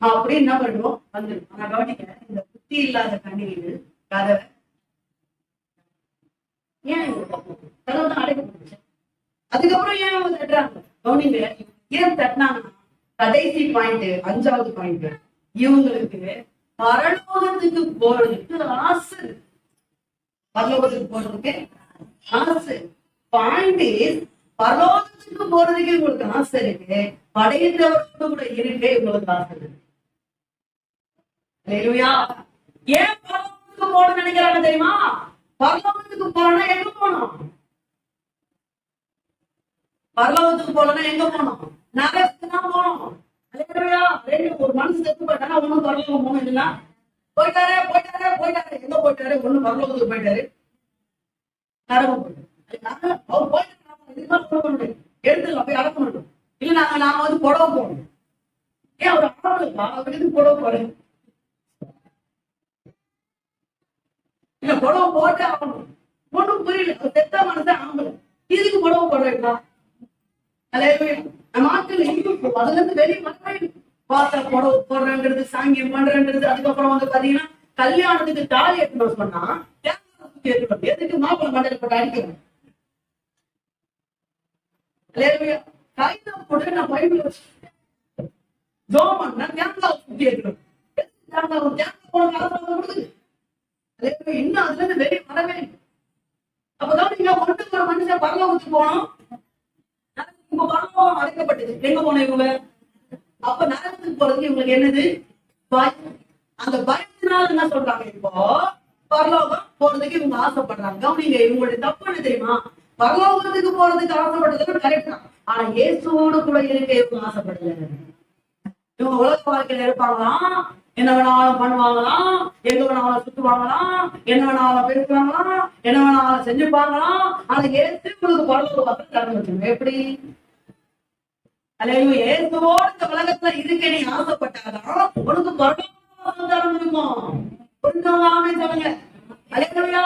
அப்படி என்ன பண்ணுவோம்? வந்து ஆனா கவனிக்க, இந்த புத்தி இல்லாத கண்ணீர் கதவை ஏன் கதவு தான் அடைக்கப்பட்டுச்சு. அதுக்கப்புறம் ஏன் அவங்க தட்டுறாங்க? கவனிங்க, ஏன் தட்டினாங்கன்னா கடைசி பாயிண்ட், 5வது பாயிண்ட், இவங்களுக்கு பரலோகத்துக்கு போறதுக்கு ஆசை. பரலோகத்துக்கு போறதுக்கு ஆசை. பாயிண்ட் இஸ், பரலோகத்துக்கு போறதுக்கு உங்களுக்கு ஆசை இருக்கு, படையிட்டவர்களுக்கு கூட இருக்கு உங்களுக்கு ஆசை இருக்கு. ஏன் பரலோகத்துக்கு போகணும்னு நினைக்கிறாங்க தெரியுமா? பரலோகத்துக்கு போனா எங்க போனோம்? பரலோகத்துக்கு போலன்னா எங்க போனோம்? நரகத்துக்கு தான் போனோம். ஒரு மனுஷன் செத்து போயிட்டானா ஒண்ணும் பரலோகம் போகணும் இல்லைன்னா போயிட்டாரு. எங்க போயிட்டாரு? ஒண்ணு பரலோகத்துக்கு போயிட்டாரு, நரகம் போயிட்டாரு. அவர் போயிட்டு எடுத்துலாம் போய் அடக்க மாட்டோம். இல்ல நாம வந்து புடவை போடணும். ஏன் அவர் ஆம்பளைப்பா, அவருக்கு புடவை போறேன்? இல்ல புடவை போட்டு ஆகணும். ஒண்ணும் புரியல, செத்த மனசன் ஆம்பளை, இதுக்கு புடவை போடுறா? நம்ம ஆட்கள் எங்க அதுல இருந்து வெளியே பார்த்தா புடவை போடுறேன்றது, சாங்கியம் பண்றேன்றது. அதுக்கப்புறம் வந்து பாத்தீங்கன்னா கல்யாணத்துக்கு தாலி எடுக்கணும் சொன்னா எதுக்கு மாப்பிள்ளை மண்டல போட்டு அடிக்கணும்? கையில போட்டு நான் பைபிள் ஜோமன் தேங்காய் சுத்தி எடுக்கணும். இன்னும் அதுல இருந்து வெளியே வரவே. அப்பதான் நீங்க ஒன்றுக்கு ஒரு மனுஷன் பரலோகத்துக்கு போனோம். இப்ப பரலோகம் அடைக்கப்பட்டது. எங்க போன இவங்க? அப்ப நரகத்துக்கு போறதுக்கு இவங்களுக்கு என்னது? அந்த பயத்தினால என்ன சொல்றாங்க? இப்போ பரலோகம் போறதுக்கு இவங்க ஆசைப்படுறாங்க. கவனிங்க, இவங்களுடைய தப்பு என்ன தெரியுமா? பரலோகத்துக்கு போறதுக்கு ஆசைப்பட்டது கரெக்ட் தான். ஆனா இயேசுவோடு கூட இருக்க இவங்க ஆசைப்படல. இவங்க உலக வாழ்க்கையில இருப்பாங்களாம், என்ன வேணாலும் பண்ணுவாங்களாம், எங்க வேணாலும் சுத்துவாங்களாம், என்ன வேணாலும் பேசுவாங்களாம், என்ன வேணாலும் செஞ்சுப்பாங்களாம். ஆனா இயேசு உங்களுக்கு பரலோக வாசல் திறந்து வச்சிருங்க. எப்படி? இயேசுவோடு இந்த உலகத்துல இருக்க நீ ஆசைப்பட்டாதான் உனக்கு பரலோக வாசல் திறந்து இருக்கும். புரிஞ்சவங்க சொல்லுங்க. அலையா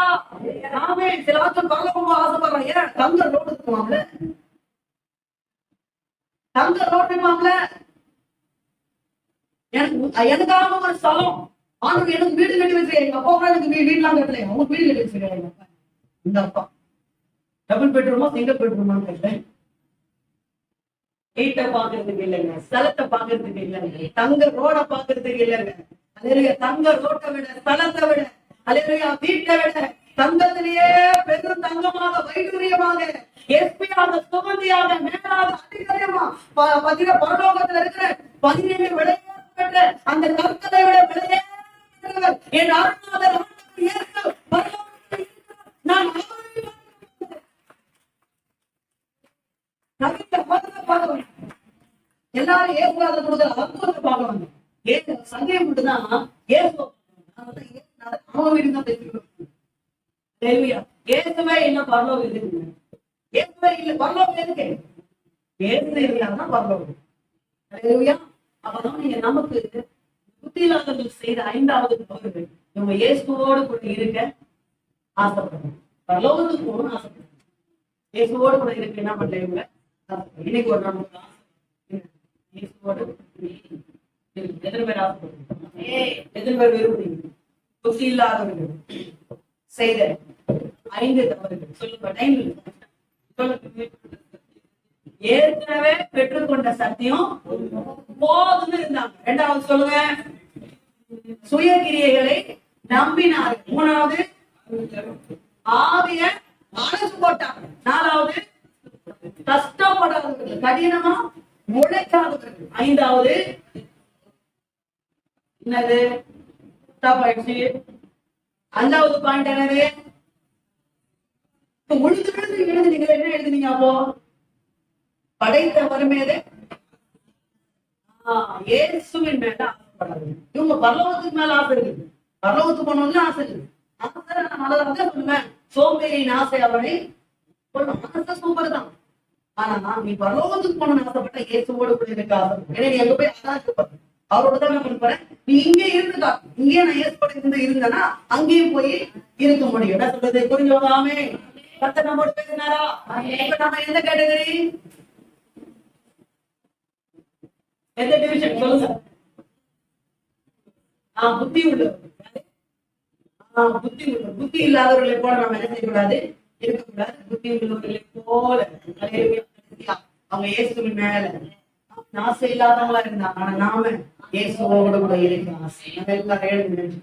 நாமே சில ஆட்கள் பரலோகம் ஆசைப்படுறாங்க. ஏன்? தங்க ரோடு இருக்குவாங்கல்ல, தங்க ரோடு இருக்குவாங்கல்ல. எனக்காக ஒரு ஸ்தலம் ஆண்டு எனக்கு வீடு கட்டி வச்சிருக்கேன். எங்க அப்பா கூட எனக்கு வீடுலாம் கட்டல, அவங்க வீடு கட்டி வச்சிருக்காங்க. இந்த அப்பா டபுள் பெட்ரூமா சிங்கிள் பெட்ரூமான்னு கேட்டேன். வீட்டை பாக்குறதுக்கு இல்லைங்க, ஸ்தலத்தை பாக்குறதுக்கு இல்லைங்க, தங்க ரோட பாக்குறதுக்கு இல்லைங்க. அல்லேலூயா. தங்க ரோட்டை விட, ஸ்தலத்தை விட, அல்லேலூயா, வீட்டை விட தங்கத்திலேயே பெரும் தங்கமாக, வைடூரியமாக, எஸ்பியாக, சுகந்தியாக, மேலாக, அதிகாரமா பரலோகத்துல இருக்கிற 12 விளையாட்டு பெற்ற அந்த கற்களை விட விளையாடுகிறவர் என் அருணாதர் இயேசு பரலோகத்தில் இருக்கிறார். நான் எல்லாரும் ஏசுவாத கொடுக்குற அற்புதத்தை பார்க்க வந்தோம். ஏசு சந்தேகம் மட்டும்தான் ஏசு அவன் வீடு தான் பேசிக்கிறோம். ஏசுவே இன்னும் பரலோகம் இருக்கு. ஏசுவே இல்ல, பரலோகம் இருக்கு. ஏசு இருந்தாதான் பரலோகம். அப்பதான் நீங்க நமக்கு புத்தியில்லாதவர்கள் செய்த 5வது தவறு, இவங்க இயேசுவோடு கூட இருக்க ஆசைப்படுறோம், பரலோகத்துக்கு போகணும்னு ஆசைப்படுறோம். இயேசுவோடு கூட இருக்க என்ன பண்றீங்க? இன்னைக்கு ஒரு நமக்கு இயேசுவோடு எத்தனை பேர் ஆசைப்படுறோம்? எத்தனை பேர் விரும்புறீங்க? புத்தி இல்லாதவர்கள் செய்த 5 தவறுகள் சொல்லுங்க. ஏற்கனவே பெற்றுக்கொண்ட சத்தியம் போதும்னு இருந்தாங்க. 2வது சொல்லுங்க, சுயகிரியைகளை நம்பினார்கள். 3வது ஆவிய அழைச்சு போட்டாங்க. 4வது கஷ்டப்படாதவர்கள், கடினமா உழைக்காதவர்கள். 5வது என்னது? தப்பாயிடுச்சு. 5வது பாயிண்ட் என்னது? எழுதுனீங்க. என்ன எழுதுனீங்க? அப்போ படைத்த வருமேது இயேசுவின் மேல ஆசைப்படாது. இவங்க பரலோகத்துக்கு மேல ஆசை இருக்குது, பரலோகத்துக்கு போனோம்னு ஆசை இருக்குது. நல்லதான் சொல்லுவேன், சோம்பேறியின் ஆசை அவனை மனச சூப்பர் தான். ஆனா நீ பரலோகத்துக்கு போனோம்னு ஆசைப்பட்ட இயேசுவோடு கூட இருக்க ஆசைப்பட்ட. ஏன்னா நீ எங்க போய் அதான் இருப்ப, அவரோட தான் நான் போறேன். நீ இங்கே இருந்துட்டா, இங்கே நான் இயேசுவோட இருந்தேன்னா அங்கேயும் போய் இருக்க முடியும். என்ன சொல்றது? புரிஞ்சோதாமே? கர்த்தர் நம்மோட பேசினாரா? இப்ப நம்ம எந்த கேட்டகரி, எந்த டிவிஷன் சொல்லுங்க? புத்தி உள்ளவர். புத்தி உள்ளவர். புத்தி இல்லாதவர்களை போல நம்ம என்ன செய்யக்கூடாது? இருக்கக்கூடாது. புத்தி உள்ளவர்களை போல அவங்க இயேசுவின் மேல ஆசை இல்லாதவங்களா இருந்தாங்க. ஆனா நாம இயேசுவோட கூட இருக்க ஆசை. நம்ம எல்லாரும்